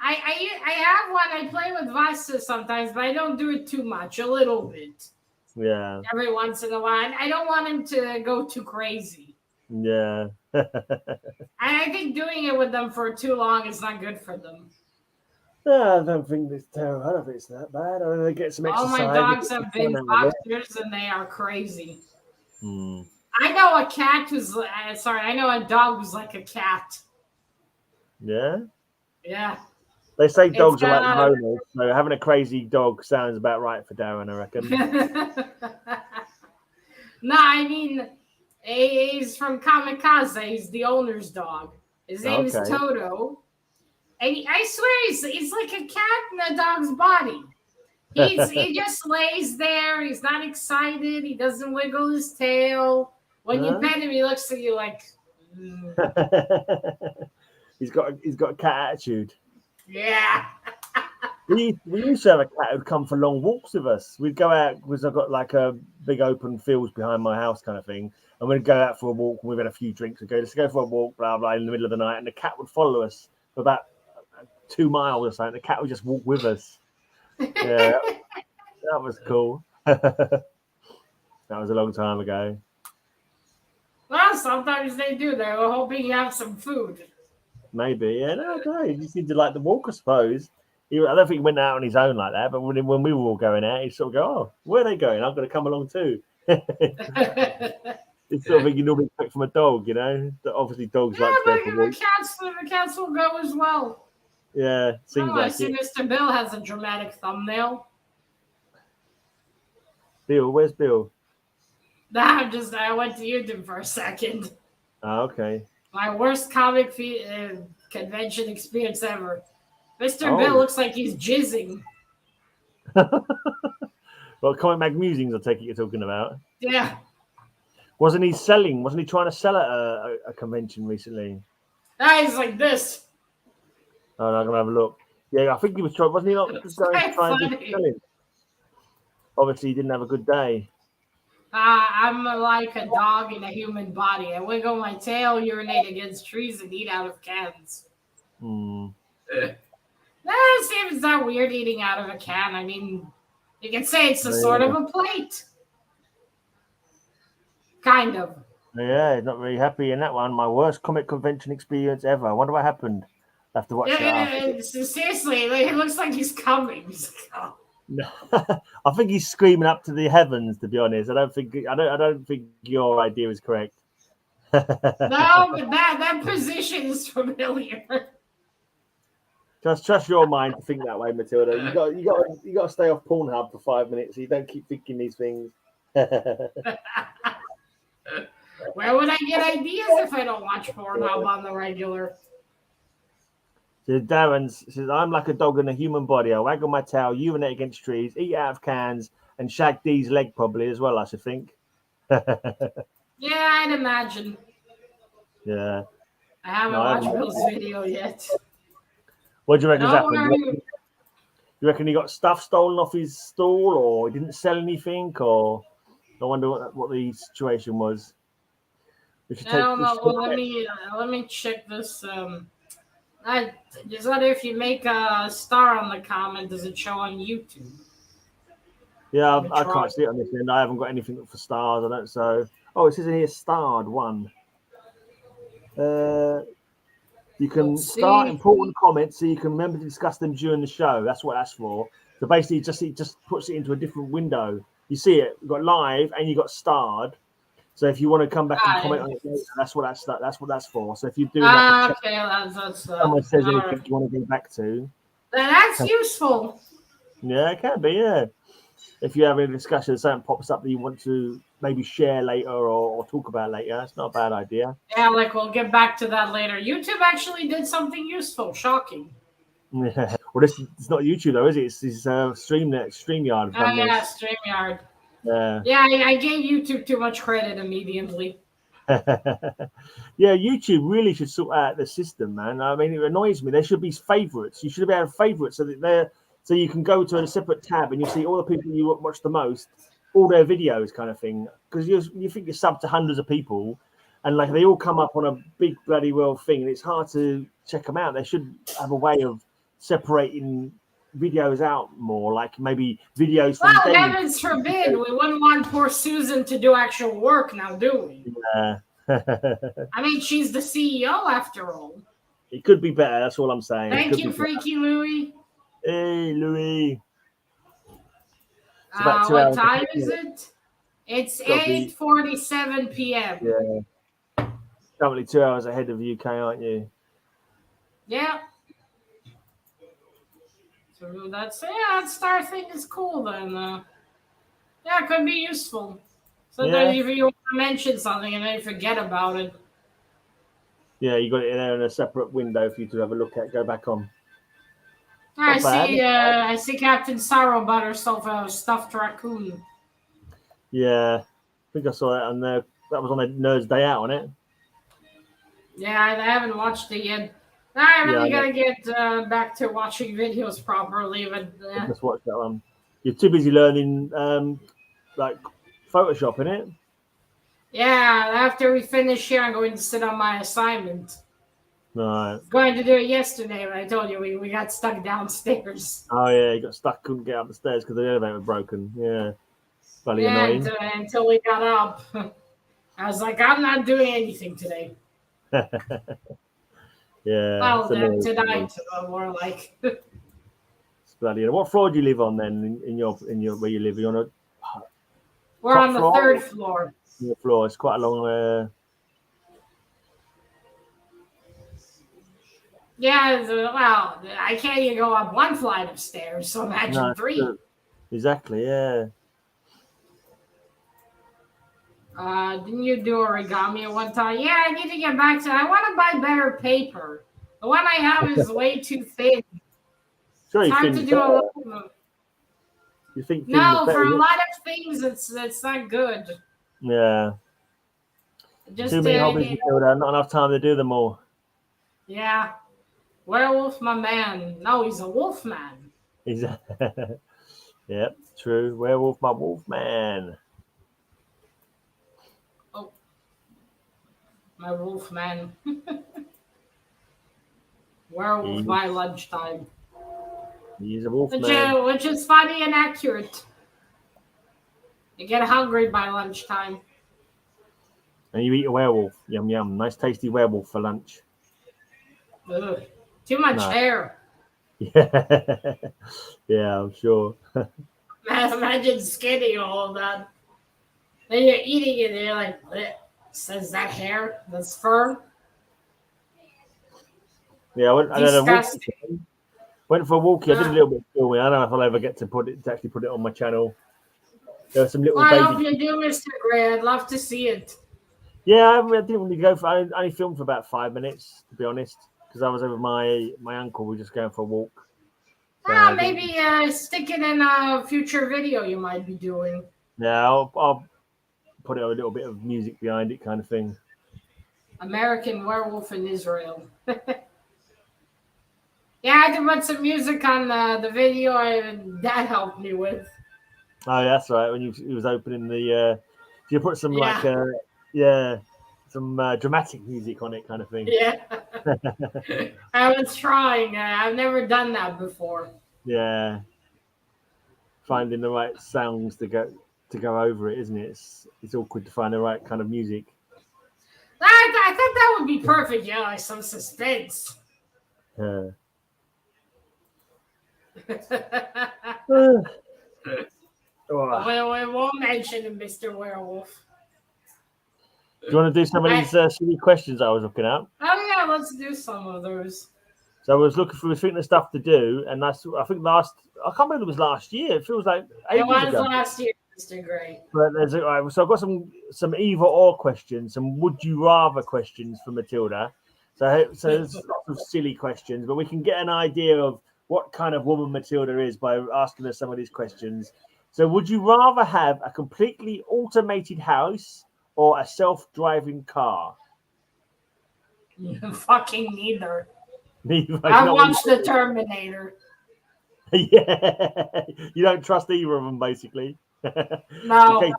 have one. I play with Visa sometimes, but I don't do it too much. A little bit. Yeah. Every once in a while. I don't want him to go too crazy. Yeah. I think doing it with them for too long is not good for them. No, I don't think it's terrible. I don't think it's that bad. I mean, they get some exercise. All my dogs have been boxers and they are crazy. I know a cat who's I know a dog who's like a cat. Yeah? Yeah. They say dogs are like owners, so having a crazy dog sounds about right for Darren, I reckon. No, I mean, He's from Kamikaze. He's the owner's dog. His name is Toto. And I swear he's like a cat in a dog's body. He just lays there. He's not excited. He doesn't wiggle his tail. When you pet him, he looks at you like. He's got a cat attitude. Yeah. We used to have a cat who'd come for long walks with us. We'd go out because I've got like a big open fields behind my house kind of thing, and we'd go out for a walk. And we'd had a few drinks. We'd go, let's go for a walk, blah blah, in the middle of the night, and the cat would follow us for about 2 miles or something. The cat would just walk with us. Yeah, that was cool. That was a long time ago. Well, sometimes they do. They're hoping you have some food. Maybe, yeah. No, he seemed to like the walk, I suppose. I don't think he went out on his own like that, but when we were all going out, he'd sort of go, "Oh, where are they going? I'm going to come along too." It's sort of thing you normally expect from a dog, you know. Obviously, dogs like to go for walks. The cats will go as well. Yeah, seems like I see it. Mr. Bill has a dramatic thumbnail. Bill, where's Bill? I went to YouTube for a second. Oh, okay. My worst comic convention experience ever. Mr. Bill looks like he's jizzing. Well, Comic Mag Musings, I take it you're talking about. Yeah. Wasn't he trying to sell at a convention recently? He's like this. Oh, no, I'm going to have a look. Yeah, I think he was trying. Wasn't he not trying to sell it? Obviously, he didn't have a good day. I'm like a dog in a human body. I wiggle my tail, urinate against trees, and eat out of cans. See if it's not weird eating out of a can. I mean, you can say it's a sort of a plate. Kind of. Yeah, not very happy in that one. My worst comic convention experience ever. I wonder what happened. I have to watch that. Seriously, it looks like he's coming. No, I think he's screaming up to the heavens. To be honest, I don't think your idea is correct. No, but that position is familiar. Just trust your mind to think that way, Matilda. You got to stay off Pornhub for 5 minutes. So you don't keep thinking these things. Where would I get ideas if I don't watch Pornhub on the regular? So Darren says, I'm like a dog in a human body. I waggle my tail, urinate against trees, eat out of cans, and shag Dee's leg probably as well, I should think. Yeah, I'd imagine. Yeah. I haven't watched Bill's video yet. What do you reckon's happened? You reckon he got stuff stolen off his stall, or he didn't sell anything, or I wonder what the situation was. I don't know. Well, let me check this. I just wonder if you make a star on the comment, does it show on YouTube? Yeah, I can't see it on this end. I haven't got anything for stars. I don't. So, it says in here starred one. You can start important comments so you can remember to discuss them during the show. That's what that's for. So basically, it just puts it into a different window. You see it. You've got live and you got starred. So if you want to come back and comment on it later, that's what that's for. So if you do someone says anything you want to go back to, that's useful. Yeah, it can be. Yeah, if you have a discussion, something pops up that you want to maybe share later or talk about later, that's not a bad idea. Yeah, we'll get back to that later. YouTube actually did something useful. Shocking. Yeah. Well, it's not YouTube though, is it? It's StreamYard. Oh yeah, StreamYard. Yeah. Yeah, I gave YouTube too much credit immediately. Yeah, YouTube really should sort out the system, man. I mean, it annoys me. There should be favorites. You should be able to favorite so you can go to a separate tab and you see all the people you watch the most, all their videos, kind of thing. Because you think you're sub to hundreds of people, and like they all come up on a big bloody well thing, and it's hard to check them out. They should have a way of separating videos out more, like maybe videos from heavens forbid, we wouldn't want poor Susan to do actual work now, do we? Yeah. I mean, she's the CEO after all. It could be better, that's all I'm saying. Thank you, Freaky Louie. Hey, Louie. What time is it? It's 8:47 p.m. Yeah. Probably 2 hours ahead of the UK, aren't you? Yeah. So that star thing is cool then. Yeah, it could be useful. Sometimes if you want to mention something and then you forget about it. Yeah, you got it there in a separate window for you to have a look at. Go back on. I see Captain Sorrow bought herself a stuffed raccoon. Yeah, I think I saw that on there. That was on a Nerd's Day Out, on it. Yeah, I haven't watched it yet. I really gotta get back to watching videos properly, but just watch that one. You're too busy learning like Photoshop, innit? Yeah, after we finish here, I'm going to sit on my assignment. Right. Going to do it yesterday, but I told you we got stuck downstairs. Oh yeah, you got stuck, couldn't get up the stairs because the elevator was broken. Yeah, bloody annoying. Until we got up, I was like, I'm not doing anything today. Yeah. Well, tonight, more like. It's bloody. What floor do you live on then? In your where you live? You're on a. We're on the third floor. The floor. It's quite a long. Yeah, well, I can't even go up one flight of stairs, so imagine 3. Exactly, yeah. Didn't you do origami at one time? Yeah, I need to get back to it. I want to buy better paper. The one I have is way too thin. Sure, it's hard to do a lot. You think no, for a lot of things, it's not good. Yeah. Just too many hobbies, not enough time to do them all. Yeah. Werewolf, my man. No, he's a wolf man. Yep, true. Werewolf, my wolf man. Oh, my wolf man. Werewolf by lunchtime. He's a wolf man. Which is funny and accurate. You get hungry by lunchtime. And you eat a werewolf. Yum, yum. Nice, tasty werewolf for lunch. Ugh. Too much hair. Yeah. Yeah, I'm sure. Imagine skinny all that. Then you're eating it and you're like, says that hair? That's fur? Yeah, went for a walk. I did a little bit of filming. I don't know if I'll ever get to actually put it on my channel. There were some little baby. I hope you do, Mr. Gray. I'd love to see it. Yeah, I didn't really go for. I only filmed for about 5 minutes, to be honest, because I was over my uncle. We were just going for a walk. So maybe stick it in a future video you might be doing. Yeah, I'll put a little bit of music behind it, kind of thing. American Werewolf in Israel. Yeah, I had to put some music on the video Dad helped me with. Oh, yeah, that's right. When he was opening the, you put some some dramatic music on it, kind of thing. Yeah, I was trying. I've never done that before. Yeah, finding the right sounds to go over it, isn't it? It's awkward to find the right kind of music. I thought that would be perfect. Yeah, like some suspense. Yeah. We won't mention him, Mr. Werewolf. Do you want to do some of these silly questions I was looking at? Oh yeah, let's do some of those. So I was thinking of stuff to do, and I think I can't remember it was last year. It feels like it was last year, Mr. Gray. But so I've got some either or questions, some would you rather questions for Matilda. So there's lots of silly questions, but we can get an idea of what kind of woman Matilda is by asking her some of these questions. So would you rather have a completely automated house or a self-driving car? Fucking neither. I watched the Terminator. Yeah, you don't trust either of them, basically. No.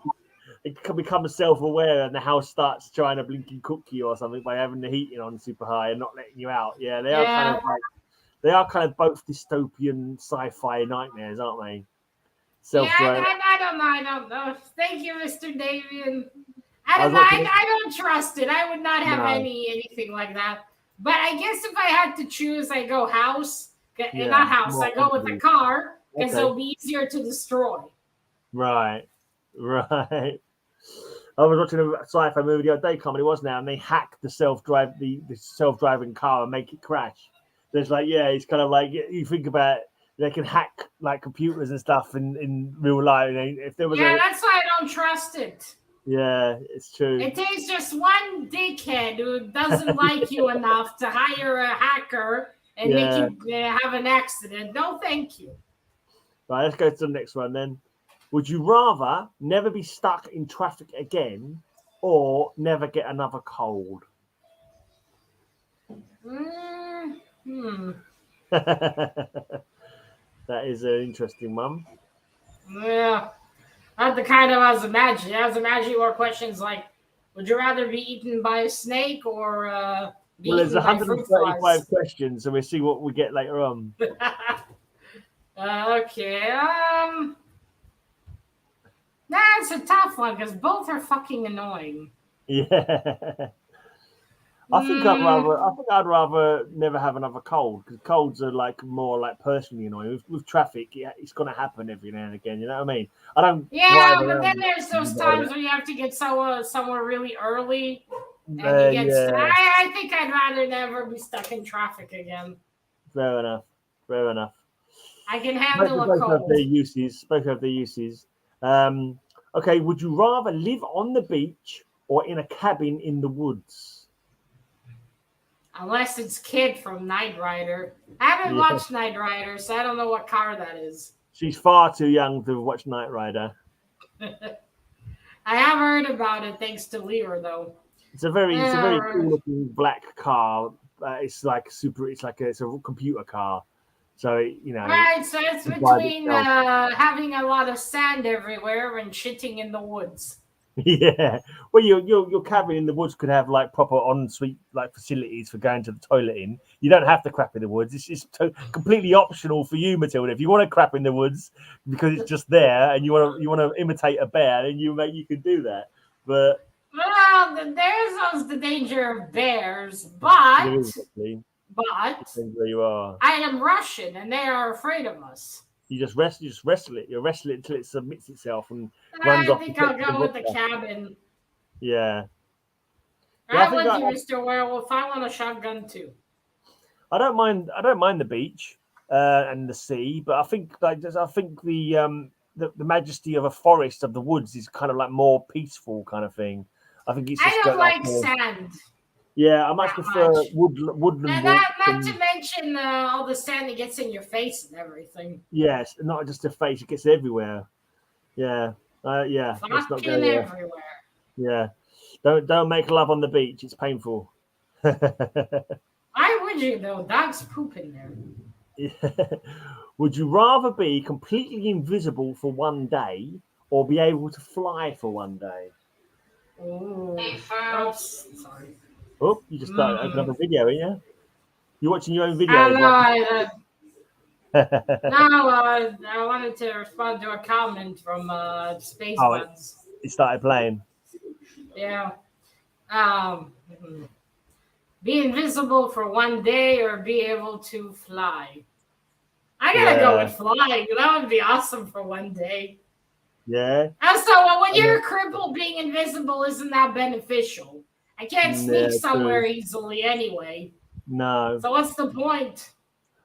It can become self-aware, and the house starts trying to blink and cook you or something by having the heating on super high and not letting you out. Yeah, they are kind of both dystopian sci-fi nightmares, aren't they? I don't know. Thank you, Mr. Davian. I don't trust it. I would not have anything like that. But I guess if I had to choose, I go house. Not house. I go with a car because it'll be easier to destroy. Right. I was watching a sci-fi movie the other day, comedy was now, and they hack the self-driving car and make it crash. There's it's kind of like you think about it, they can hack like computers and stuff in real life. If there was that's why I don't trust it. Yeah, it's true. It takes just one dickhead who doesn't like you enough to hire a hacker and make you have an accident. No, thank you. Right, let's go to the next one then. Would you rather never be stuck in traffic again or never get another cold? That is an interesting one. Yeah. Not the kind I was imagining. I was imagining more questions like, would you rather be eaten by a snake or be Well, there's eaten by fruit flies? 135 questions, so we'll see what we get later on. Okay. That's a tough one because both are fucking annoying. Yeah. I think I'd rather never have another cold because colds are like more like personally annoying. With traffic, it's gonna happen every now and again. You know what I mean? I don't. Yeah, but then there's those times where you have to get somewhere really early, and you get stuck. I think I'd rather never be stuck in traffic again. Fair enough. Fair enough. I can handle a both cold. have their uses. Both have their uses. Okay. Would you rather live on the beach or in a cabin in the woods? Unless it's Kid from Knight Rider. I haven't watched Knight Rider, so I don't know what car that is. She's far too young to watch Knight Rider. I have heard about it thanks to Lear, though. It's a very cool looking black car. It's like it's a computer car. So Right, so it's between having a lot of sand everywhere and shitting in the woods. Yeah, well, your cabin in the woods could have like proper ensuite like facilities for going to the toilet in. You don't have to crap in the woods. It's just completely optional for you, Matilda. If you want to crap in the woods because it's just there and you want to imitate a bear, then you can do that. But there's always the danger of bears, but where you are. I am Russian and they are afraid of us. You just wrestle it. You wrestle it until it submits itself and runs off. I think I'll go with the cabin. Yeah. I'm with you, Mr. Werewolf. I want a shotgun too. I don't mind the beach and the sea, but I think the majesty of a forest of the woods is kind of like more peaceful kind of thing. I think it's. I don't like sand. Yeah, I much prefer woodland. Not to mention all the sand that gets in your face and everything. Yes, not just the face; it gets everywhere. Yeah, yeah. Fucking everywhere. Yeah, don't make love on the beach; it's painful. Why would you though? Dogs poop in there. Yeah. Would you rather be completely invisible for one day or be able to fly for one day? Oh, sorry. Oh, you just started opening up a video, ain't you? You're watching your own video. I wanted to respond to a comment from Space Buds. It started playing. Yeah. Be invisible for one day or be able to fly. I gotta go with flying. That would be awesome for one day. Yeah. Also, when you're crippled, being invisible isn't that beneficial. I can't sneak somewhere easily anyway. No. So what's the point?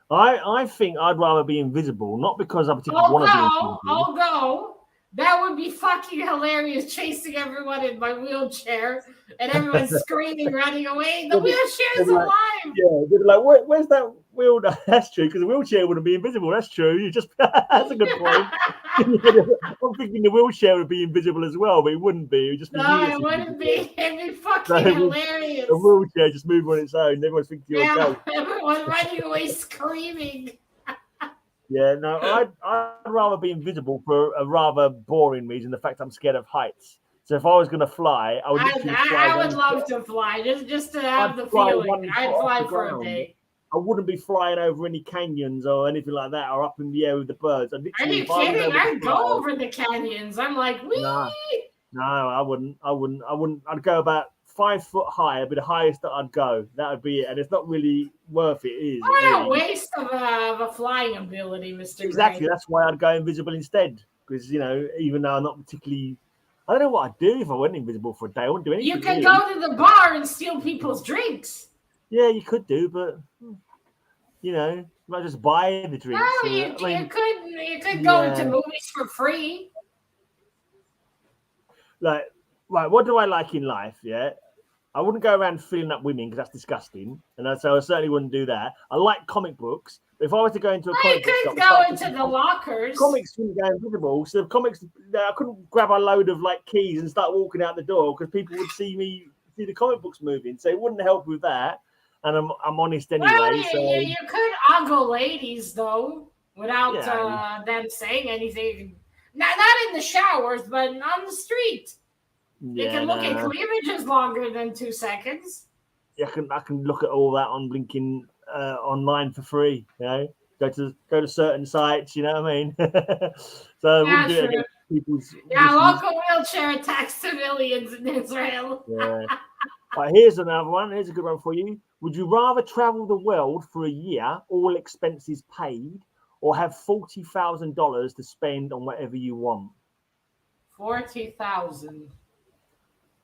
I think I'd rather be invisible, not because I particularly want to be invisible. Although that would be fucking hilarious, chasing everyone in my wheelchair and everyone screaming, running away. The wheelchair's alive. Yeah, they'd be like, where's that wheel? That's true, because the wheelchair wouldn't be invisible. That's true. You just that's a good point. I'm thinking the wheelchair would be invisible as well, but it wouldn't be. It would just be. No, it wouldn't be. It'd be fucking hilarious. The wheelchair just moving on its own. Everyone's thinking you're a ghost. Everyone running away screaming. Yeah, no, I'd rather be invisible for a rather boring reason, the fact I'm scared of heights. So if I was going to fly, I would I would love to fly, just to have the feeling. I'd fly for a day. I wouldn't be flying over any canyons or anything like that, or up in the air with the birds. Are you kidding? I'd go over the canyons. I'm like, wee! No, I wouldn't. I'd go about 5 foot high. It'd be the highest that I'd go. That would be it. And it's not really worth it, is it? What a waste of a flying ability, Mr. Exactly. Gray. That's why I'd go invisible instead. Because, even though I'm not particularly... I don't know what I'd do if I went invisible for a day. I wouldn't do anything. You could go to the bar and steal people's drinks. Yeah, you could do, but... you might just buy the drinks. No, you could go into movies for free. Like, Right, what do I like in life? Yeah, I wouldn't go around filling up women because that's disgusting, and so I certainly wouldn't do that. I like comic books. But if I was to go into a Well, you comic book shop, could go into the lockers. comics wouldn't go invisible. So the comics, I couldn't grab a load of like keys and start walking out the door because people would see the comic books moving. So it wouldn't help with that. And I'm honest anyway. Well, so you could ogle ladies though without them saying anything. Not in the showers, but on the street. They can look at cleavages longer than 2 seconds. Yeah, I can look at all that on blinking online for free. You know, go to certain sites. You know what I mean? So I wouldn't do it against people's. Local wheelchair attacks civilians in Israel. Yeah. Right, here's another one. Here's a good one for you. Would you rather travel the world for a year, all expenses paid, or have $40,000 to spend on whatever you want? 40,000.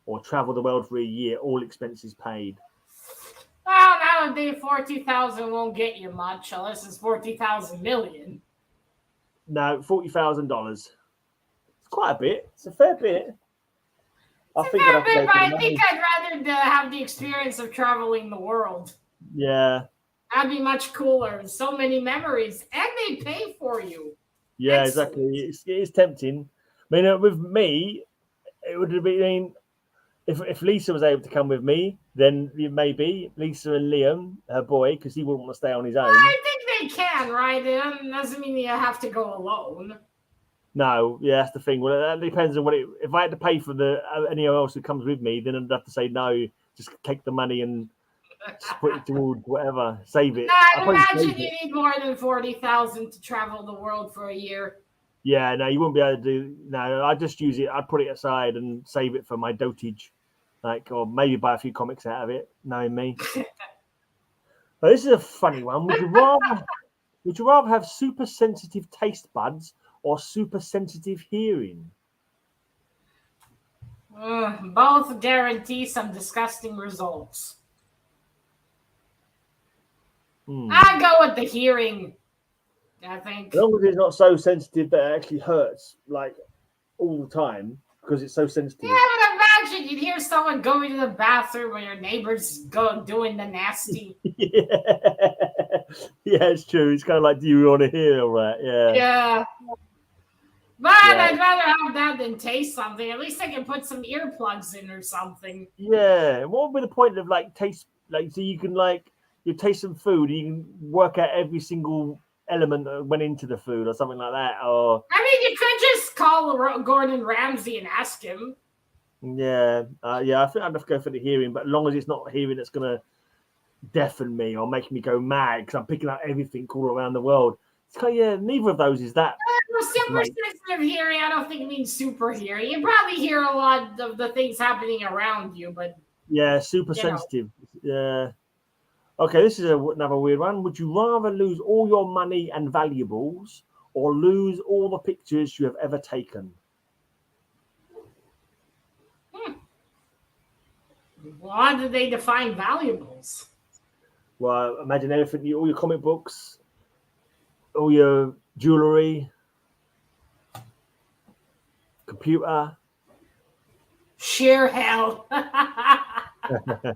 Or travel the world for a year, all expenses paid. Well, nowadays 40,000 won't get you much unless it's 40,000 million. No, $40,000. It's quite a bit. It's a fair bit. I think I'd rather have the experience of traveling the world. Yeah. That'd be much cooler. So many memories, and they pay for you. Yeah, excellent. Exactly. It's tempting. I mean, with me, it would have been. If Lisa was able to come with me, then maybe Lisa and Liam, her boy, because he wouldn't want to stay on his own. I think they can, right? It doesn't mean you have to go alone. No, yeah, that's the thing. Well, that depends on if I had to pay for anyone else who comes with me, then I'd have to say no. Just take the money and put it towards whatever, save it. No, imagine you need more than 40,000 to travel the world for a year. Yeah, no, you wouldn't be able to do. No, I'd just use it. I'd put it aside and save it for my dotage, or maybe buy a few comics out of it. Knowing me. But this is a funny one. Would you rather have super sensitive taste buds or super sensitive hearing? Both guarantee some disgusting results. I'd go with the hearing, I think. As long as it's not so sensitive that it actually hurts, like, all the time, because it's so sensitive. Yeah, but imagine you'd hear someone going to the bathroom when your neighbor's doing the nasty. Yeah, it's true. It's kind of like, do you want to hear all that? Yeah. Yeah. But I'd rather have that than taste something. At least I can put some earplugs in or something. Yeah. What would be the point of taste? So you can you taste some food, and you can work out every single element that went into the food or something like that. Or I mean, you could just call Gordon Ramsay and ask him. Yeah. I think I'd have to go for the hearing, but as long as it's not hearing that's gonna deafen me or make me go mad because I'm picking up everything all around the world. It's neither of those is that. Super sensitive hearing, I don't think means super hearing. You probably hear a lot of the things happening around you, but super sensitive. Yeah. Okay, this is another weird one. Would you rather lose all your money and valuables or lose all the pictures you have ever taken? Well, how do they define valuables? Well, imagine everything, all your comic books, all your jewelry, computer. Sheer hell. I don't know.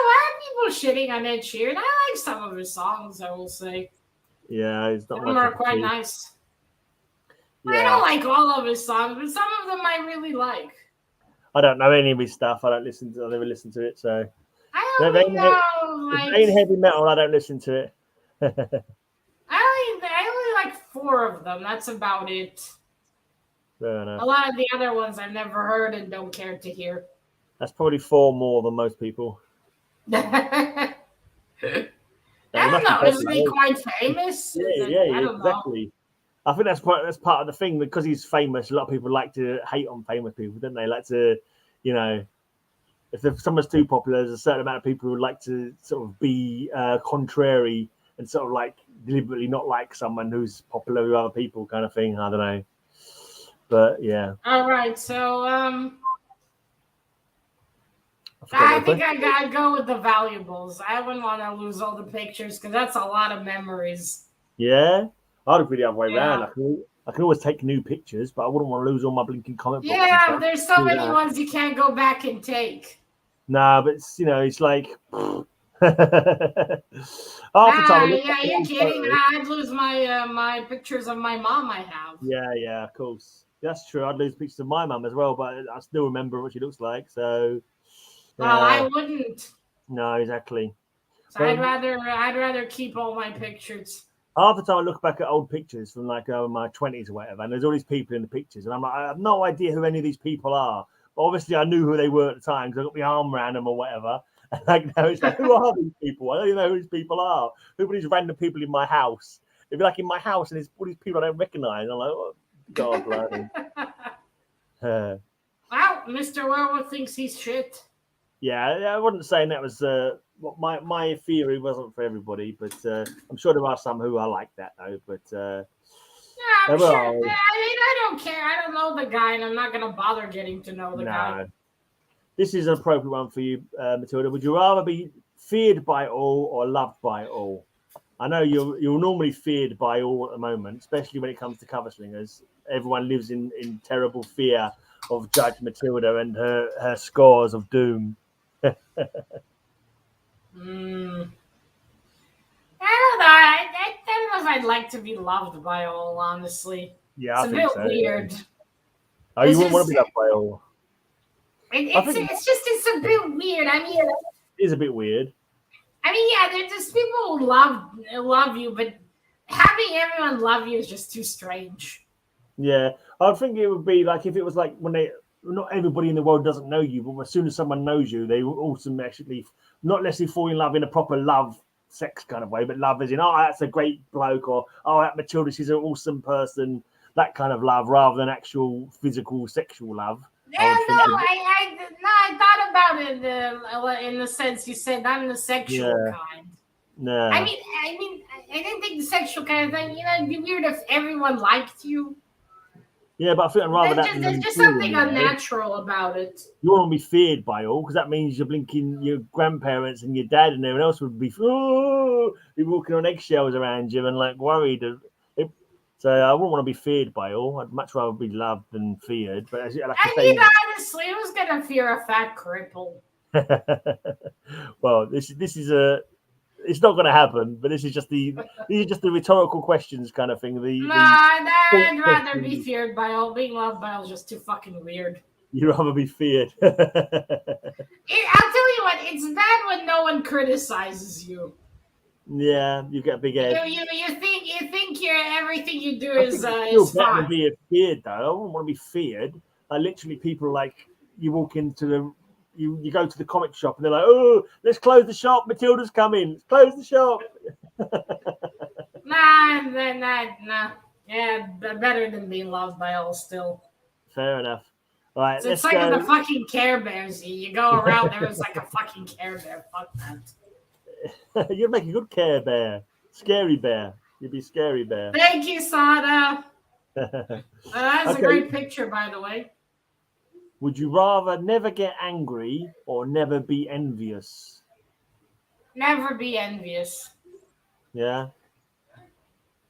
Why are people shitting on Ed Sheeran? I like some of his songs, I will say. Yeah, it's not. Some of them are quite nice. Yeah. I don't like all of his songs, but some of them I really like. I don't know any of his stuff. I never listen to it, so. I only know, if it ain't heavy metal, I don't listen to it. I only like 4 of them. That's about it. Fair enough. A lot of the other ones I've never heard and don't care to hear. That's probably 4 more than most people. I don't know. Isn't he quite famous? Yeah, exactly. I think that's part of the thing, because he's famous. A lot of people like to hate on famous people, don't they? Like to, if someone's too popular, there's a certain amount of people who like to sort of be contrary and sort of deliberately not like someone who's popular with other people, kind of thing. I don't know, but yeah. All right, so I think I gotta go with the valuables. I wouldn't want to lose all the pictures because that's a lot of memories. Yeah, I'd agree the other way around. I can always take new pictures, but I wouldn't want to lose all my blinking comic books. Yeah, there's so many ones you can't go back and take. Nah, but it's, it's like half the time. Yeah, you're kidding. I'd lose my pictures of my mom I have. Yeah, of course. That's true. I'd lose pictures of my mum as well, but I still remember what she looks like. So, well, I wouldn't. No, exactly. So I'd rather keep all my pictures. Half the time I look back at old pictures from like my 20s or whatever, and there's all these people in the pictures, and I'm like, I have no idea who any of these people are. But obviously, I knew who they were at the time because I got my arm around them or whatever. And like now it's like, who are these people? I don't even know who these people are. Who are these random people in my house? It'd be like in my house, and there's all these people I don't recognize. I'm like, oh, God, bloody. Well, Mr. Werewolf thinks he's shit. Yeah, I wasn't saying that was my theory wasn't for everybody, but I'm sure there are some who are like that though. But yeah, I'm sure. I mean, I don't care. I don't know the guy, and I'm not gonna bother getting to know the guy. This is an appropriate one for you, Matilda. Would you rather be feared by all or loved by all? I know you're normally feared by all at the moment, especially when it comes to cover slingers. Everyone lives in terrible fear of Judge Matilda and her scores of doom. I don't know. I don't know if I'd like to be loved by all, honestly. Yeah, it's a bit weird. Oh, you wouldn't want to be loved by all. It's a bit weird. I mean, it is a bit weird. I mean, yeah, there's just people who love you, but having everyone love you is just too strange. Yeah, I think it would be like if it was like when not everybody in the world doesn't know you, but as soon as someone knows you, they will automatically not necessarily fall in love in a proper love sex kind of way, but love as in, oh, that's a great bloke, or oh, that Matilda, she's an awesome person, that kind of love rather than actual physical sexual love. Yeah, I thought about it in the sense you said, not in the sexual kind. No. I mean, I didn't think the sexual kind of thing. It'd be weird if everyone liked you. Yeah, but I think I'd rather there's just something unnatural about it. You want to be feared by all because that means you're blinking your grandparents and your dad and everyone else would be walking on eggshells around you and like worried. So I wouldn't want to be feared by all. I'd much rather be loved than feared. But honestly, who's gonna fear a fat cripple? Well, this is it's not going to happen, but these are just the rhetorical questions kind of thing. I'd rather be feared by all. Being loved by all is just too fucking weird. You'd rather be feared. I'll tell you what, it's bad when no one criticizes you. Yeah, you get a big head. You think everything you do is fine. Better be feared though. I wouldn't want to be feared. Literally, people like you walk into you go to the comic shop and they're like, oh, let's close the shop. Matilda's coming. Let's close the shop. Nah. Yeah, better than being loved by all still. Fair enough. All right, so it's like the fucking Care Bears. You go around there, it's like a fucking Care Bear. Fuck that. You'd make a good Care Bear. Scary Bear. You'd be Scary Bear. Thank you, Sada. That's a great picture, by the way. Would you rather never get angry or never be envious? Never be envious. Yeah?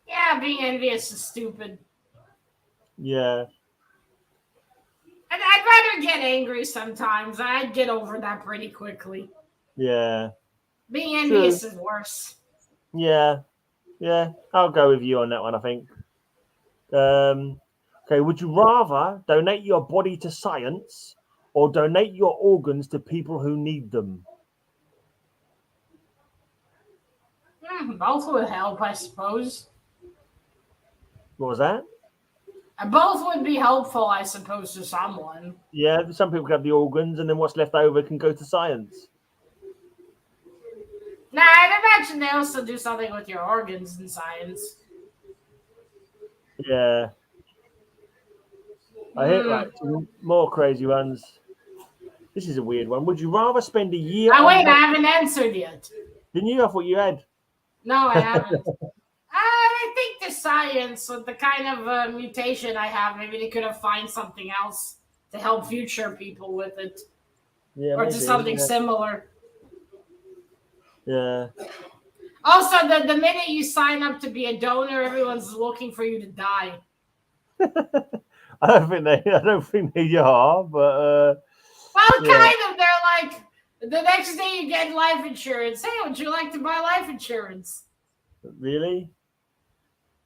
Yeah, being envious is stupid. Yeah. I'd rather get angry sometimes. I'd get over that pretty quickly. Yeah. Being envious is worse. Yeah. Yeah. I'll go with you on that one, I think. Okay, would you rather donate your body to science or donate your organs to people who need them? Both would help, I suppose. What was that? Both would be helpful, I suppose, to someone. Yeah, some people have the organs, and then what's left over can go to science. Nah, I'd imagine they also do something with your organs in science. Yeah. I hit like more crazy ones. This is a weird one. Would you rather spend a year? Oh, wait, I haven't answered yet. Didn't you? I thought you had. No, I haven't. I think the science, with the kind of mutation I have, maybe they could have found something else to help future people with it. Yeah, or to something similar. Yeah. Also, the minute you sign up to be a donor, everyone's looking for you to die. I don't think they are, but well, kind of. They're like the next day you get life insurance. Hey, would you like to buy life insurance? Really?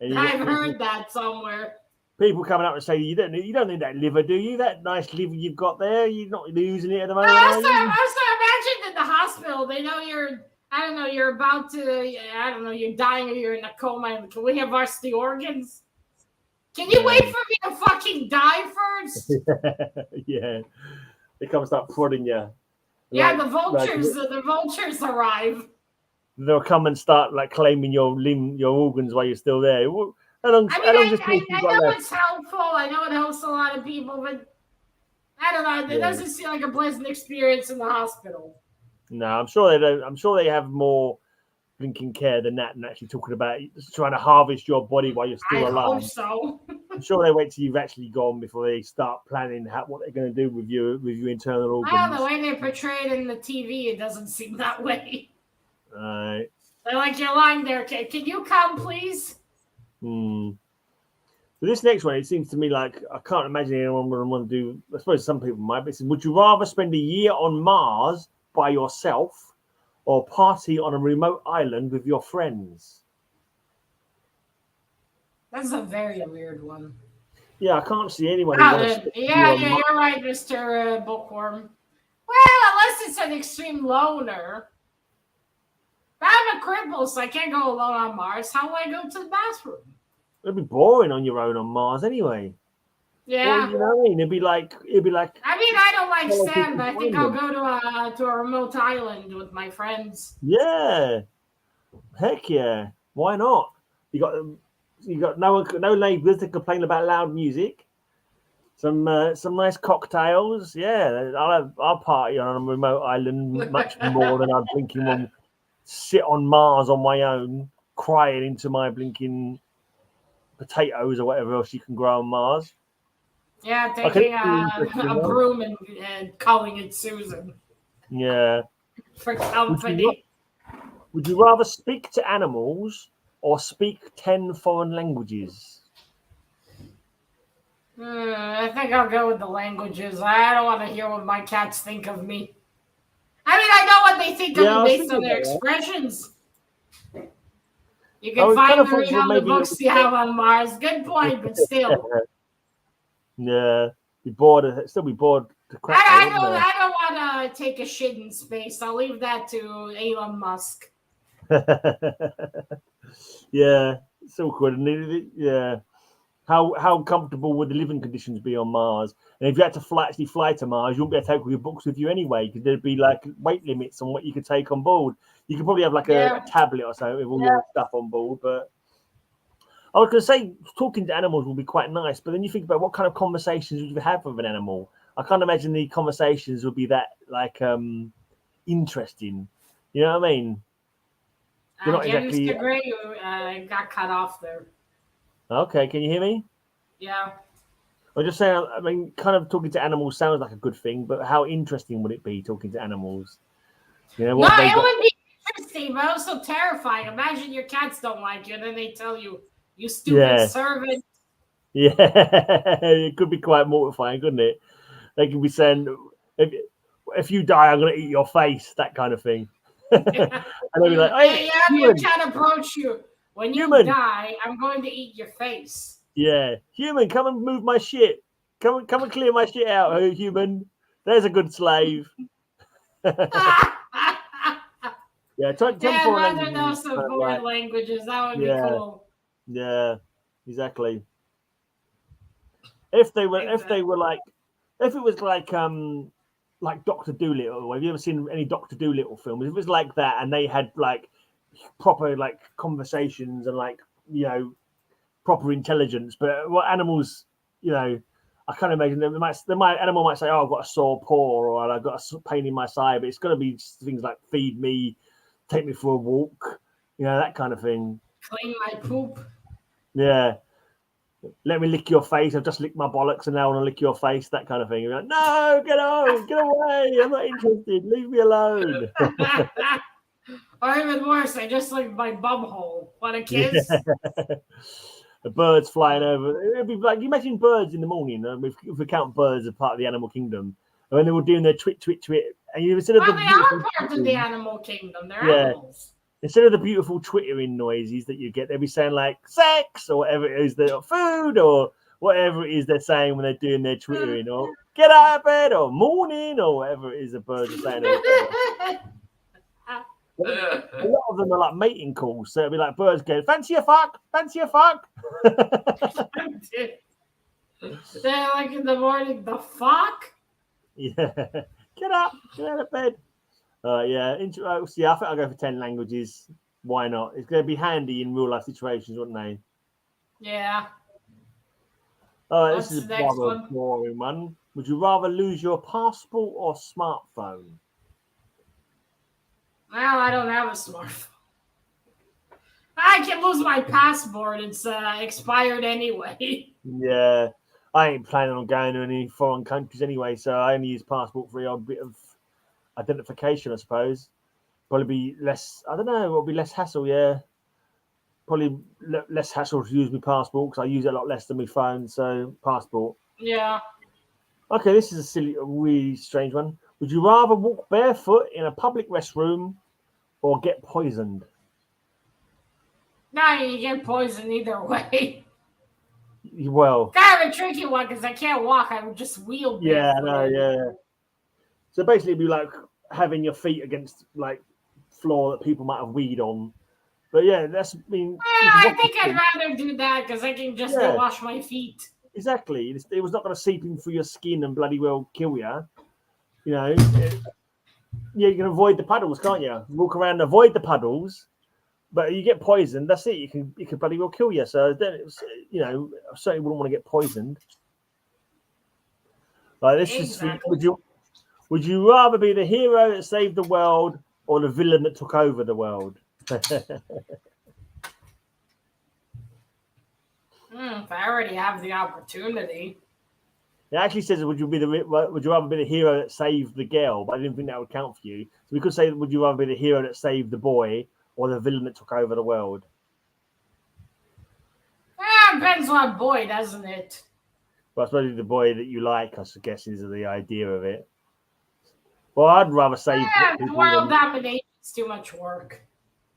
I've heard that somewhere. People coming up and saying you don't need that liver, do you? That nice liver you've got there, you're not losing it at the moment. Also, imagine in the hospital, they know you're about to, you're dying or you're in a coma. Can we have varsity organs? Can you wait for me to fucking die first? Yeah, they come and start prodding you. Yeah, the vultures arrive. They'll come and start like claiming your organs while you're still there. I know it's helpful. I know it helps a lot of people, but I don't know. It doesn't seem like a pleasant experience in the hospital. No, I'm sure they don't. I'm sure they have more blinking care than that, and actually talking about trying to harvest your body while you're still alive. I hope so. I'm sure they wait till you've actually gone before they start planning what they're going to do with your internal organs. Well, the way they portray it in the TV, it doesn't seem that way. Right. They're like, you're lying there. Can you come, please? So this next one, it seems to me like I can't imagine anyone would want to do. I suppose some people might, but it says, would you rather spend a year on Mars by yourself or party on a remote island with your friends? That's a very weird one. Yeah, I can't see anyone. You're right, Mr. Bookworm. Well, unless it's an extreme loner. But I'm a cripple, so I can't go alone on Mars. How will I go to the bathroom? It'd be boring on your own on Mars anyway. Yeah. Or, you know what I mean? It'd be like. I mean, I don't like sand, but I think I'll go to a remote island with my friends. Yeah. Heck yeah. Why not? You got no neighbours to complain about loud music. Some nice cocktails. Yeah, I'll party on a remote island much more than I'm blinking one. Sit on Mars on my own, crying into my blinking potatoes or whatever else you can grow on Mars. Yeah, taking a broom and calling it Susan. Yeah. For company. Would you rather speak to animals or speak 10 foreign languages? I think I'll go with the languages. I don't want to hear what my cats think of me. I mean, I know what they think of me based on their expressions. You can find them read all the books you have on Mars. Good point, but still. Yeah, be bored. Still be bored to crap. I don't want to take a shit in space. I'll leave that to Elon Musk. Yeah, it's awkward. Yeah. How comfortable would the living conditions be on Mars? And if you had to fly to Mars, you wouldn't be able to take all your books with you anyway, because there'd be like weight limits on what you could take on board. You could probably have like a tablet or something with all your stuff on board. But I was going to say, talking to animals would be quite nice. But then you think about what kind of conversations would you have with an animal? I can't imagine the conversations would be that like interesting. You know what I mean? Mr. Gray got cut off there. Okay, can you hear me? Yeah. I'm just saying, I mean, kind of talking to animals sounds like a good thing, but how interesting would it be talking to animals? You know, it would be interesting, but also terrifying. Imagine your cats don't like you, and then they tell you, you stupid servant. Yeah, it could be quite mortifying, couldn't it? They could be saying, if you die, I'm going to eat your face, that kind of thing. And they'll be like, hey, your cat approach you. When you die, I'm going to eat your face. Yeah, human, come and move my shit. Come and clear my shit out, human. There's a good slave. Yeah, rather know some foreign languages. That would be cool. Yeah, exactly. If it was like Dr. Dolittle. Have you ever seen any Dr. Dolittle films? If it was like that, and they had like proper like conversations and like, you know, proper intelligence, but what animals, you know, I can't imagine animal might say, oh, I've got a sore paw, or I've got a pain in my side, but it's going to be things like feed me, take me for a walk, you know, that kind of thing. Clean my poop. Yeah. Let me lick your face. I've just licked my bollocks and now I want to lick your face, that kind of thing. You're like, no, get away. I'm not interested. Leave me alone. Or even worse, I just licked my bum hole. Want a kiss? The birds flying over. It'd be like, you imagine birds in the morning. If we count birds as part of the animal kingdom, and when they were doing their twit, twit, twit, and you instead of they are part of the animal kingdom. They're animals. Instead of the beautiful twittering noises that you get, they'll be saying like sex or whatever it is, the food or whatever it is they're saying when they're doing their twittering, or get out of bed or morning or whatever it is the birds are saying. A lot of them are like mating calls, so it'll be like birds going, fancy a fuck, fancy a fuck. They're like in the morning, the fuck? Yeah, get up, get out of bed. Yeah, I think I'll go for 10 languages. Why not? It's going to be handy in real life situations, wouldn't they? Yeah. Oh, this is a rather boring one. Would you rather lose your passport or smartphone? Well, I don't have a smartphone. I can lose my passport. It's expired anyway. Yeah, I ain't planning on going to any foreign countries anyway, so I only use passport for a bit of identification, I suppose. Probably be less, I don't know, it'll be less hassle, yeah. Probably less hassle to use my passport because I use it a lot less than my phone, so passport. Yeah. Okay, this is a really strange one. Would you rather walk barefoot in a public restroom or get poisoned? No, you get poisoned either way. Well, kind of a tricky one because I can't walk. I would just wheel. Yeah, no, yeah. So basically, it'd be like having your feet against like floor that people might have weed on. But yeah, that's I think I'd rather do that because I can just wash my feet. Exactly. It was not going to seep in through your skin and bloody well kill you. You know, you can avoid the puddles, can't you? Walk around and avoid the puddles, but you get poisoned. That's it. You can bloody well kill you. So then, I certainly wouldn't want to get poisoned. Like this exactly. is. Would you rather be the hero that saved the world or the villain that took over the world? If I already have the opportunity. It actually says, would you rather be the hero that saved the girl? But I didn't think that would count for you. So we could say, would you rather be the hero that saved the boy or the villain that took over the world? Depends on boy, doesn't it? Well, I suppose the boy that you like, I guess, is the idea of it. Well, I'd rather save the world domination is too much work.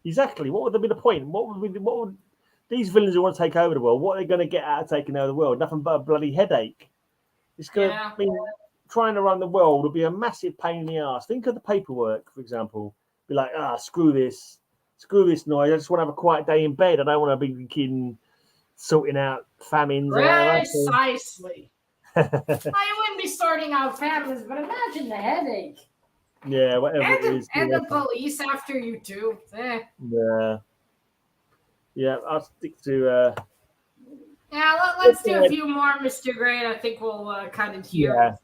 Exactly. What would be the point? What would these villains who want to take over the world? What are they going to get out of taking over the world? Nothing but a bloody headache. It's going to mean trying to run the world will be a massive pain in the ass. Think of the paperwork, for example. Be like, screw this noise. I just want to have a quiet day in bed. I don't want to be sorting out famines. Precisely. I wouldn't be sorting out famines, but imagine the headache. Yeah, whatever it is. And the police after you too. Yeah, I'll stick to. Let's do a few more, Mr. Great. I think we'll cut it here. Yeah.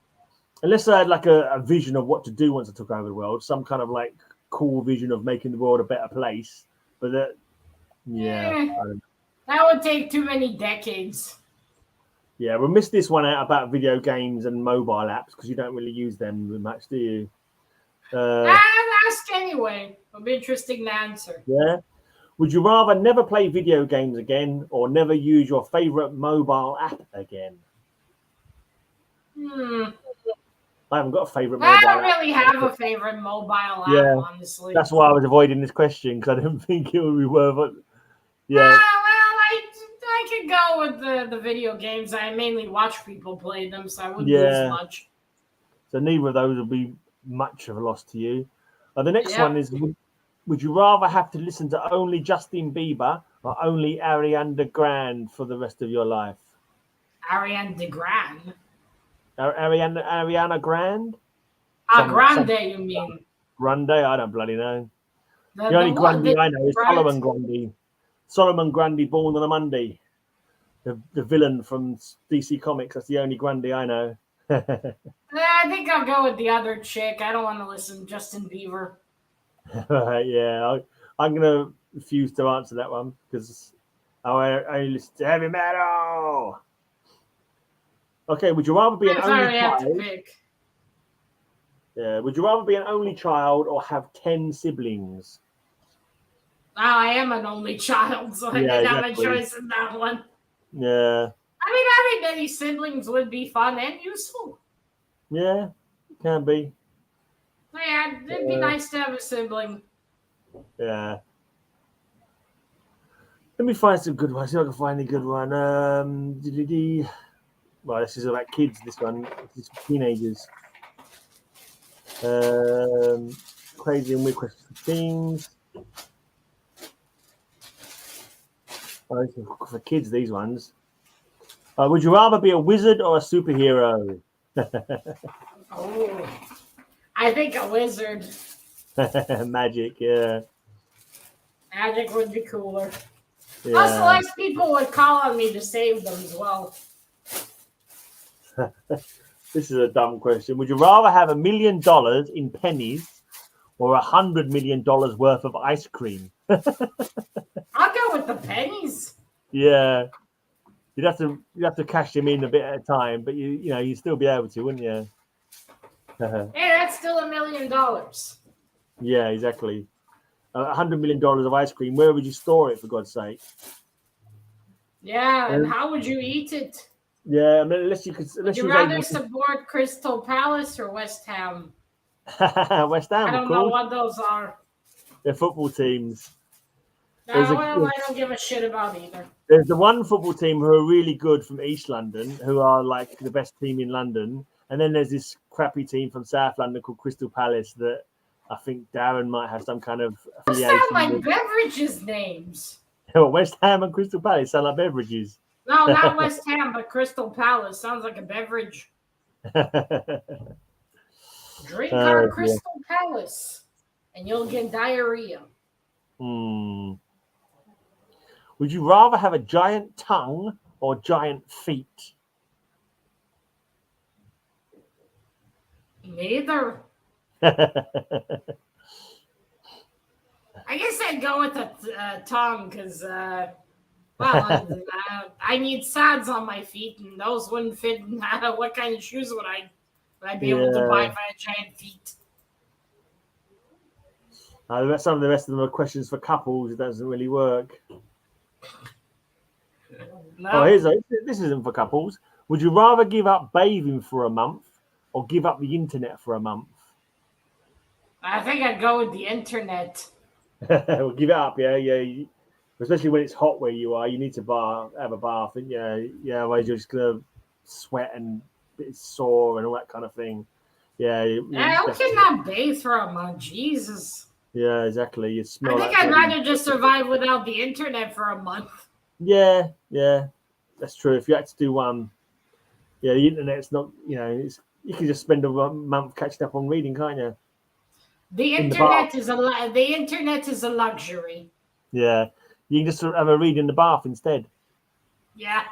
Unless I had like a vision of what to do once I took over the world, some kind of like cool vision of making the world a better place. But that would take too many decades. Yeah, we'll miss this one out about video games and mobile apps because you don't really use them much, do you? Ask anyway. It'll be interesting to answer. Yeah. Would you rather never play video games again or never use your favorite mobile app again? I haven't got a favorite mobile app. I don't really have a favorite mobile app, honestly. That's why I was avoiding this question because I didn't think it would be worth it. Yeah. I could go with the video games. I mainly watch people play them, so I wouldn't lose much. So neither of those will be much of a loss to you. The next one is, would you rather have to listen to only Justin Bieber or only Ariana Grande for the rest of your life? Ariana Grande? Ariana Grande? Grande, you mean? Grande? I don't bloody know. The only Grande I know is Solomon Grande. Solomon Grande, born on a Monday. The villain from DC Comics. That's the only Grande I know. I think I'll go with the other chick. I don't want to listen to Justin Bieber. Yeah, I'm going to refuse to answer that one because I only listen to heavy metal. Okay, would you rather be an only child? Yeah, would you rather be an only child or have 10 siblings? I am an only child, so I didn't have a choice in that one. Yeah. I mean, having many siblings would be fun and useful. Yeah, it can be. Yeah, it'd be nice to have a sibling. Yeah. Let me find some good ones. See if I can find a good one. Well, this is about kids. This one, this is for teenagers. Crazy and weird questions for teens. Oh, this is for kids, these ones. Would you rather be a wizard or a superhero? Oh, I think a wizard. Magic, yeah. Magic would be cooler. Yeah. Also, less people would call on me to save them as well. This is a dumb question. Would you rather have $1 million in pennies or $100 million worth of ice cream? I'll go with the pennies. Yeah. You'd have to cash them in a bit at a time, but you'd still be able to, wouldn't you? Hey, that's still $1 million. Yeah, exactly. $100 million of ice cream. Where would you store it, for God's sake? Yeah, and how would you eat it? Yeah, I mean, unless Would you rather support Crystal Palace or West Ham? West Ham, I don't know what those are. They're football teams. I don't give a shit about either. There's the one football team who are really good from East London, who are like the best team in London. And then there's this crappy team from South London called Crystal Palace that I think Darren might have some kind of affiliation with. Sound like beverages names. West Ham and Crystal Palace sound like beverages. No, not West Ham, but Crystal Palace. Sounds like a beverage. Drink our Crystal Palace, and you'll get diarrhea. Would you rather have a giant tongue or giant feet? Neither. I guess I'd go with the tongue because, I need sads on my feet, and those wouldn't fit. What kind of shoes would I be able to buy if I had giant feet? Some of the rest of them are questions for couples. It doesn't really work. No. Oh, this isn't for couples. Would you rather give up bathing for a month or give up the internet for a month? I think I'd go with the internet. Well, give it up, yeah. Especially when it's hot where you are, you need to have a bath, and yeah. Otherwise you're just gonna sweat and it's sore and all that kind of thing. Yeah. I cannot bathe for a month. Jesus. Yeah, exactly. You smell. I think I'd rather just survive without the internet for a month. Yeah, that's true. If you had to do one, the internet's not. You can just spend a month catching up on reading, can't you? The internet is a luxury. Yeah, you can just have a read in the bath instead. Yeah.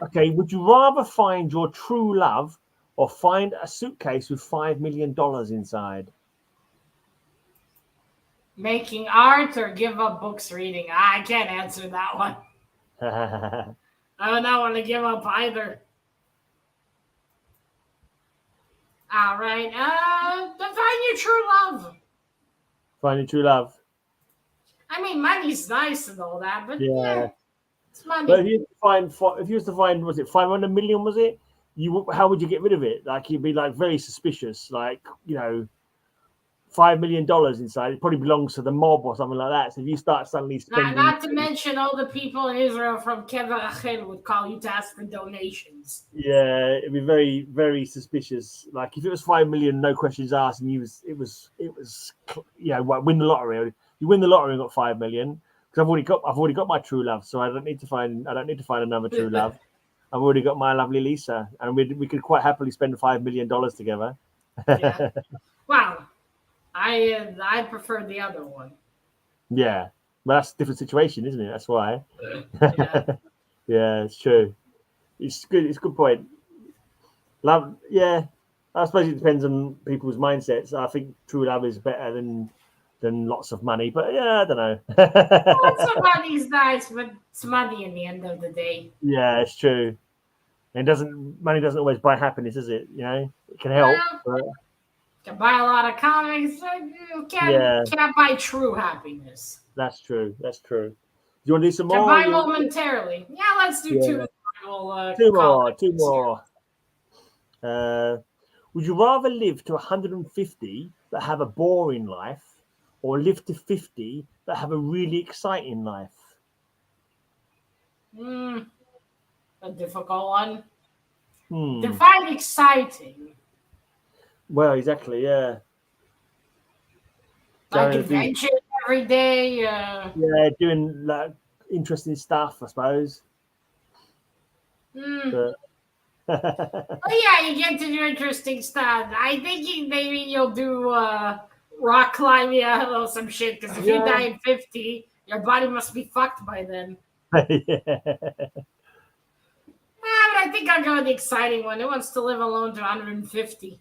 Okay. Would you rather find your true love or find a suitcase with $5 million inside? Making art or give up books reading? I can't answer that one. I do not want to give up either. All right. Find your true love. Find your true love. I mean, money's nice and all that, but yeah it's money. But if you was to find, was it 500 million? Was it? How would you get rid of it? Like you'd be like very suspicious. Like $5 million inside, it probably belongs to the mob or something like that. So if you start suddenly spending, not to mention all the people in Israel from Kever Rachel would call you to ask for donations. Yeah, it'd be very, very suspicious. Like if it was 5 million, no questions asked, and it was win the lottery. You win the lottery and got 5 million because I've already got my true love, so I don't need to find another true love. I've already got my lovely Lisa, and we could quite happily spend $5 million together. Yeah. Wow. I prefer the other one. Yeah, but that's a different situation, isn't it? That's why. Yeah, yeah, it's true. It's good. It's a good point. Love, yeah. I suppose it depends on people's mindsets. I think true love is better than lots of money, but yeah, I don't know. Lots of money's nice, but it's money in the end of the day. Yeah, it's true. And money doesn't always buy happiness, is it? It can help. But... Can buy a lot of comics. You can't buy true happiness. That's true. Do you want to do some more? Can buy momentarily. Yeah, let's do two more. Two more. Would you rather live to 150 but have a boring life, or live to 50 but have a really exciting life? A difficult one. Hmm. Define exciting. Well, exactly, yeah. Like adventure every day. Yeah, doing like interesting stuff, I suppose. But... yeah, you get to do interesting stuff. I think maybe you'll do rock climbing, or some shit. Because if you die at 50, your body must be fucked by then. But I think I'll go with the exciting one. Who wants to live alone to 150?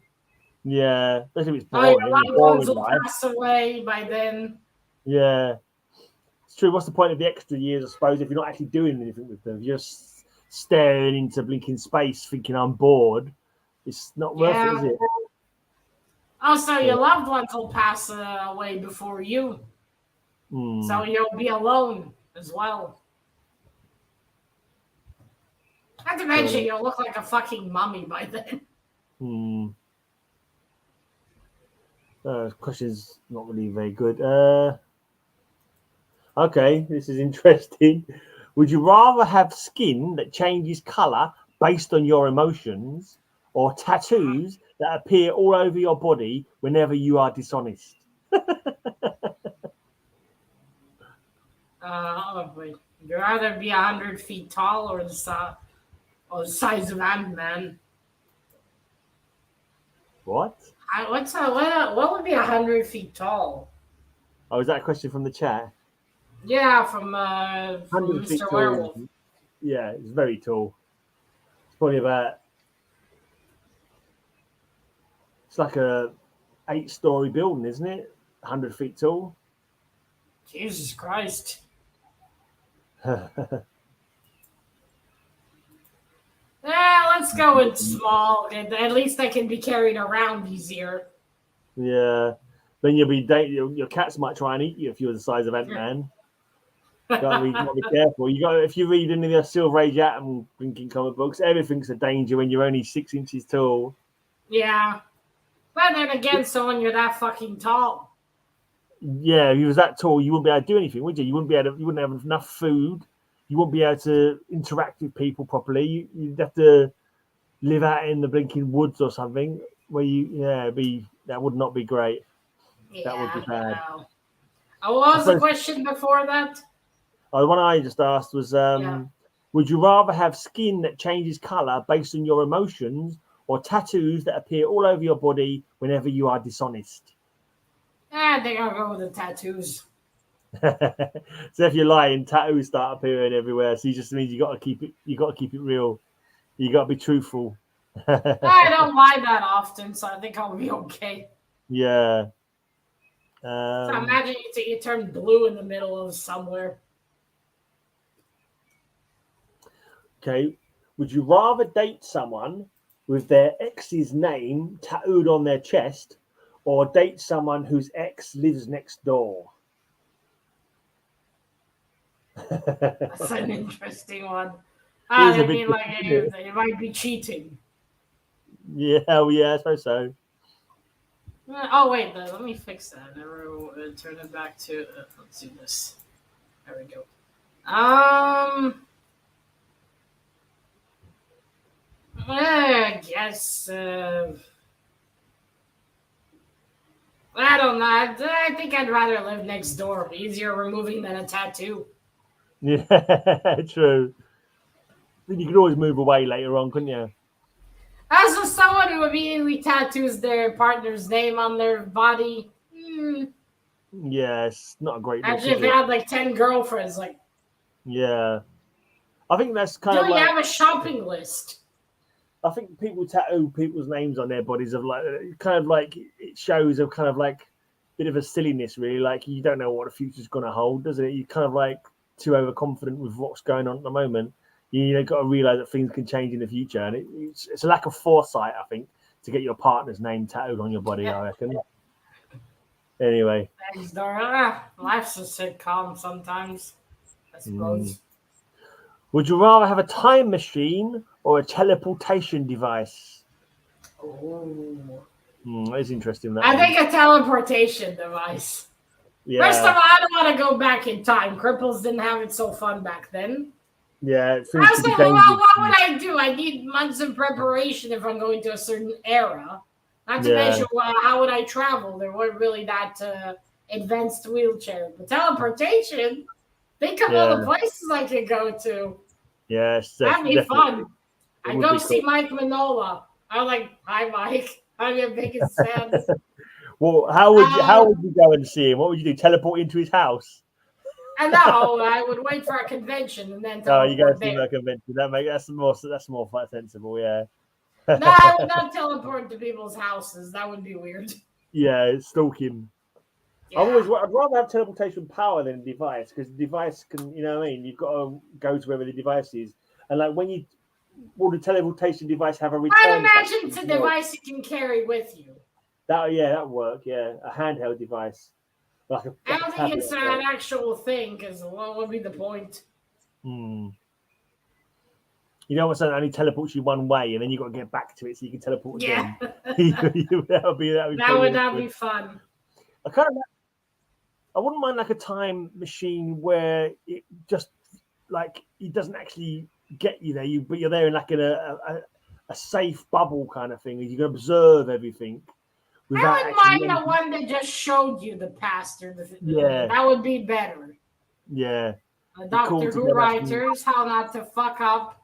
Yeah, especially if it's boring. Your loved ones will pass away by then. Yeah, it's true. What's the point of the extra years, I suppose, if you're not actually doing anything with them? You're just staring into blinking space, thinking I'm bored. It's not worth it, is it? Also, your loved ones will pass away before you, so you'll be alone as well. Not to mention, you'll look like a fucking mummy by then. Question's not really very good. Okay, this is interesting. Would you rather have skin that changes color based on your emotions, or tattoos that appear all over your body whenever you are dishonest? Would you rather be 100 feet tall or the size of Ant-Man? What? What would be 100 feet tall? Oh, is that a question from the chat? Yeah, from Mr. Werewolf. Yeah, it's very tall. It's probably about... It's like a 8-story building, isn't it? 100 feet tall. Jesus Christ. Let's go with small. At least I can be carried around easier. Yeah. Then you'll be your cats might try and eat you if you're the size of Ant-Man. Gotta be careful. If you read any of the Silver Age Atom drinking comic books, everything's a danger when you're only 6 inches tall. Yeah. But then again, so when you're that fucking tall. Yeah, if you was that tall, you wouldn't be able to do anything, would you? You wouldn't have enough food. You wouldn't be able to interact with people properly. You'd have to live out in the blinking woods or something where that would not be great. Yeah, that would be bad. What was the question before that? The one I just asked was, would you rather have skin that changes color based on your emotions, or tattoos that appear all over your body whenever you are dishonest? I think I'll go with the tattoos. So if you're lying, tattoos start appearing everywhere. So it just means you got to keep it real. You got to be truthful. I don't lie that often, so I think I'll be okay. Yeah. So imagine you turn blue in the middle of somewhere. Okay. Would you rather date someone with their ex's name tattooed on their chest, or date someone whose ex lives next door? That's an interesting one. I mean, like it might be cheating. Yeah, I suppose so. Oh wait, let me fix that. Never turn it back to. Let's do this. There we go. I guess. I don't know. I think I'd rather live next door. Easier removing than a tattoo. Yeah, true. Then you could always move away later on, couldn't you? As someone who immediately tattoos their partner's name on their body. Yeah, it's not a great look. Imagine if you had like 10 girlfriends. Like. Yeah. I think that's kind of like... Do you have a shopping list? I think people tattoo people's names on their bodies of kind of like it shows a kind of like bit of a silliness, really. Like you don't know what the future's going to hold, does it? You're kind of like too overconfident with what's going on at the moment. You've got to realize that things can change in the future, and it's a lack of foresight, I think, to get your partner's name tattooed on your body. I reckon. Anyway, thanks, Dora. Life's a sitcom sometimes, I suppose. Would you rather have a time machine or a teleportation device? Oh. That is interesting. I think a teleportation device. Yeah. First of all, I don't want to go back in time. Cripples didn't have it so fun back then. Yeah. Also, what would I do? I need months of preparation if I'm going to a certain era. Not to mention, how would I travel? There weren't really that advanced wheelchair. But teleportation, think of all the places I could go to. Yes. That'd be fun. I'd go see Mike Manola. I'm like, hi, Mike. I'm your biggest fan. Well, how would you go and see him? What would you do? Teleport into his house? No, I would wait for a convention and then teleport. Oh, you go to a convention. That's more sensible. Yeah. No, I would not teleport to people's houses. That would be weird. Yeah, stalking. Yeah. I'd rather have teleportation power than a device, because the device can, you know what I mean? You've got to go to wherever the device is. And like will the teleportation device have a return? I'd imagine it's a device you can carry with you. That would work, yeah. A handheld device. I don't think it's an actual thing, because what would be the point? You know what? Only teleports you one way, and then you got to get back to it so you can teleport again. that would not be fun. I wouldn't mind like a time machine where it just like it doesn't actually get you there, but you're there in like a safe bubble kind of thing. You can observe everything. I wouldn't mind the one that just showed you the past or the that would be better. Yeah. Doctor Who writers, how not to fuck up.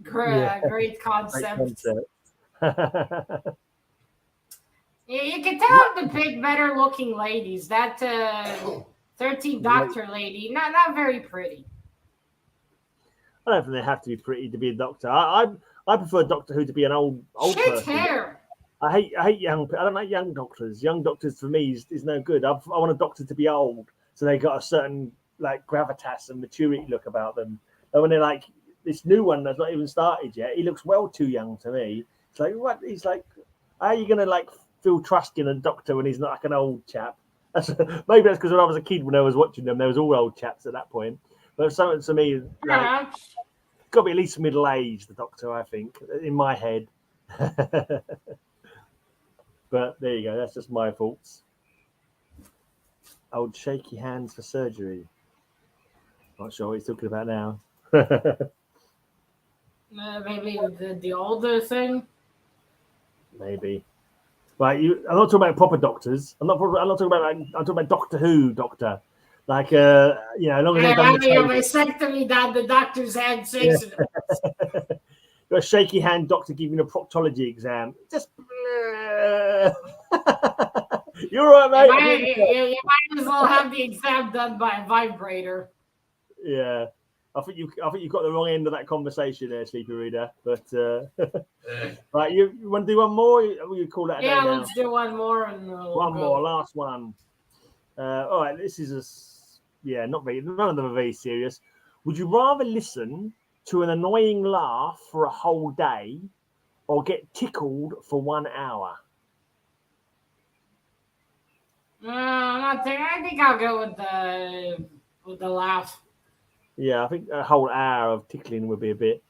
Great concept. You can tell them to pick better looking ladies. That 13th Doctor lady, not very pretty. I don't think they have to be pretty to be a doctor. I prefer Doctor Who to be an old person. Hair. I hate young. I don't like young doctors. Young doctors for me is no good. I want a doctor to be old, so they got a certain like gravitas and maturity look about them. And when they're like this new one that's not even started yet, he looks well too young to me. It's like what? He's like, how are you gonna like feel trust in a doctor when he's not like an old chap? Maybe that's because when I was a kid, when I was watching them, there was all old chaps at that point. But something to me, like, got to be at least middle aged. The doctor, I think, in my head. But there you go. That's just my thoughts. Old shaky hands for surgery. Not sure what he's talking about now. Maybe the older thing. Maybe. Right, I'm not talking about proper doctors. I'm not talking about I'm talking about Doctor Who doctor. Like as long as they've done the vasectomy down the doctor's hand 6. Got a shaky hand doctor giving a proctology exam. Just you're right, mate. You might as well have the exam done by a vibrator. Yeah. I think you've got the wrong end of that conversation there, Sleepy Reader. But right, you want to do one more? We call that a day now. Let's do one more and more, last one. All right, this is none of them are very serious. Would you rather listen to an annoying laugh for a whole day, or get tickled for 1 hour? I think I'll go with the laugh. Yeah, I think a whole hour of tickling would be a bit.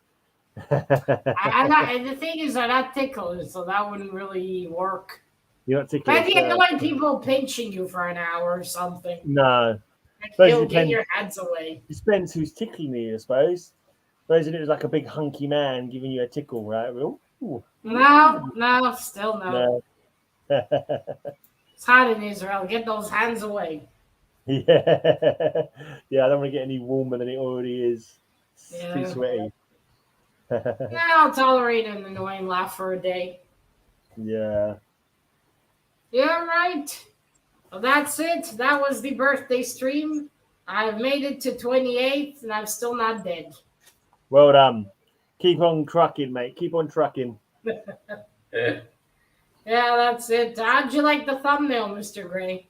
The thing is, I'm not tickled, so that wouldn't really work. You're not tickling. But the annoying people pinching you for an hour or something. No. You'll get your hands away. It depends who's tickling you, I suppose. Suppose it was like a big hunky man giving you a tickle, right? Ooh. No, still no. It's hot in Israel. Get those hands away. Yeah, I don't want to get any warmer than it already is. It's too sweaty. I'll tolerate an annoying laugh for a day. Yeah. Yeah, right. Well, that's it. That was the birthday stream. I've made it to 28, and I'm still not dead. Well done. Keep on trucking, mate. Keep on trucking. Yeah, that's it. How'd you like the thumbnail, Mr. Gray?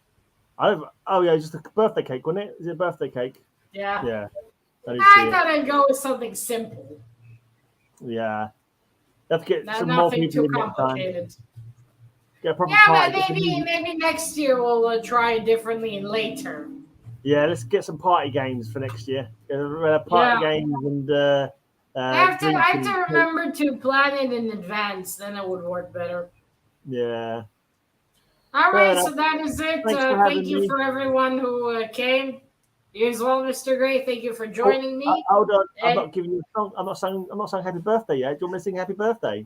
Just a birthday cake, wasn't it? Is it a birthday cake? Yeah. Yeah. I thought I'd go with something simple. Yeah. You have to get some nothing more people too complicated. Get a proper but maybe next year we'll try it differently in later. Yeah, let's get some party games for next year. Party games and I have to remember to plan it in advance, then it would work better. Yeah. All right, so that is it. Thank you for everyone who came. You as well, Mr. Gray. Thank you for joining me. Hold on, I'm not giving you a song. I'm not saying happy birthday yet. Do you want me to sing happy birthday?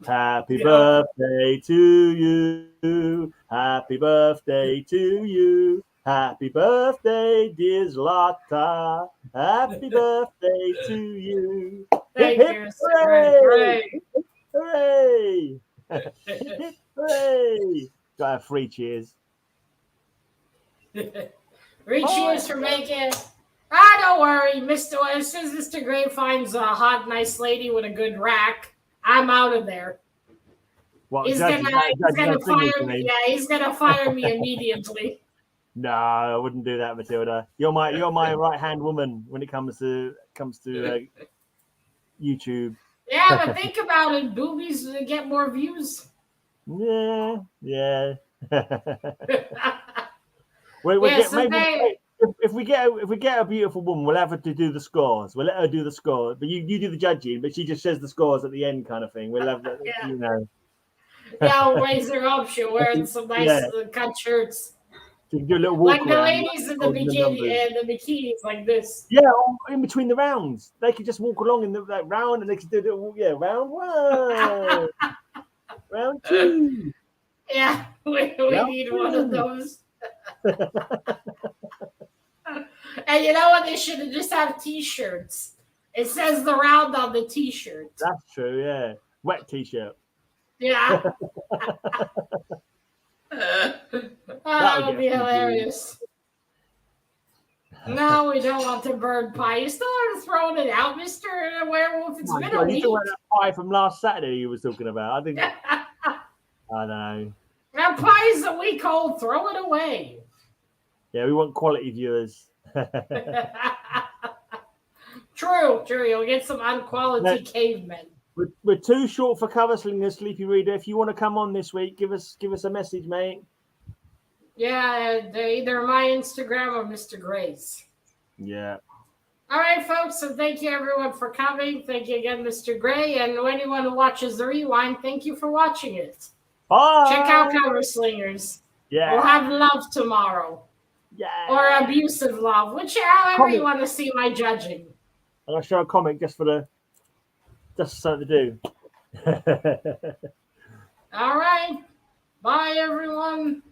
Happy birthday to you. Happy birthday to you. Happy birthday, dear Zlata. Happy birthday to you. Thank you, hooray! Hooray! Hooray! Got to have 3 cheers. 3 cheers for making. Don't worry, as soon as Mr. Gray finds a hot, nice lady with a good rack, I'm out of there. What, he's gonna fire me. Yeah, he's gonna fire me immediately. No, I wouldn't do that, Matilda. You're my right hand woman when it comes to YouTube. Yeah, but think about it. Boobies get more views. Yeah. If we get a beautiful woman, we'll have her to do the scores. We'll let her do the scores, but you do the judging. But she just says the scores at the end, kind of thing. We'll have that, you know. Yeah, I'll raise her up. She'll wear some nice cut shirts. So you can do a little walk like the ladies in the bikinis, like this. Yeah, in between the rounds, they could just walk along in that round, and they could do round 1, round 2. Yeah, we need 2. One of those. And you know what? They should just have T-shirts. It says the round on the T-shirt. That's true. Yeah, wet T-shirt. Yeah. That would be hilarious. No, we don't want the bird pie. You still aren't throwing it out, Mr. Werewolf. It's been a week. You talking about that pie from last Saturday you was talking about. I think. I know. That pie is a week old. Throw it away. Yeah, we want quality viewers. True. You'll get some unquality cavemen. We're too short for cover slingers, Sleepy Reader. If you want to come on this week, give us a message, mate. Yeah, either my Instagram or Mr. Gray's. Yeah. All right, folks. So thank you, everyone, for coming. Thank you again, Mr. Gray. And anyone who watches the rewind, thank you for watching it. Bye. Check out Cover Slingers. Yeah. We'll have love tomorrow. Yeah. Or abusive love, however you want to see my judging. And I'll show a comic just something to do. All right. Bye, everyone.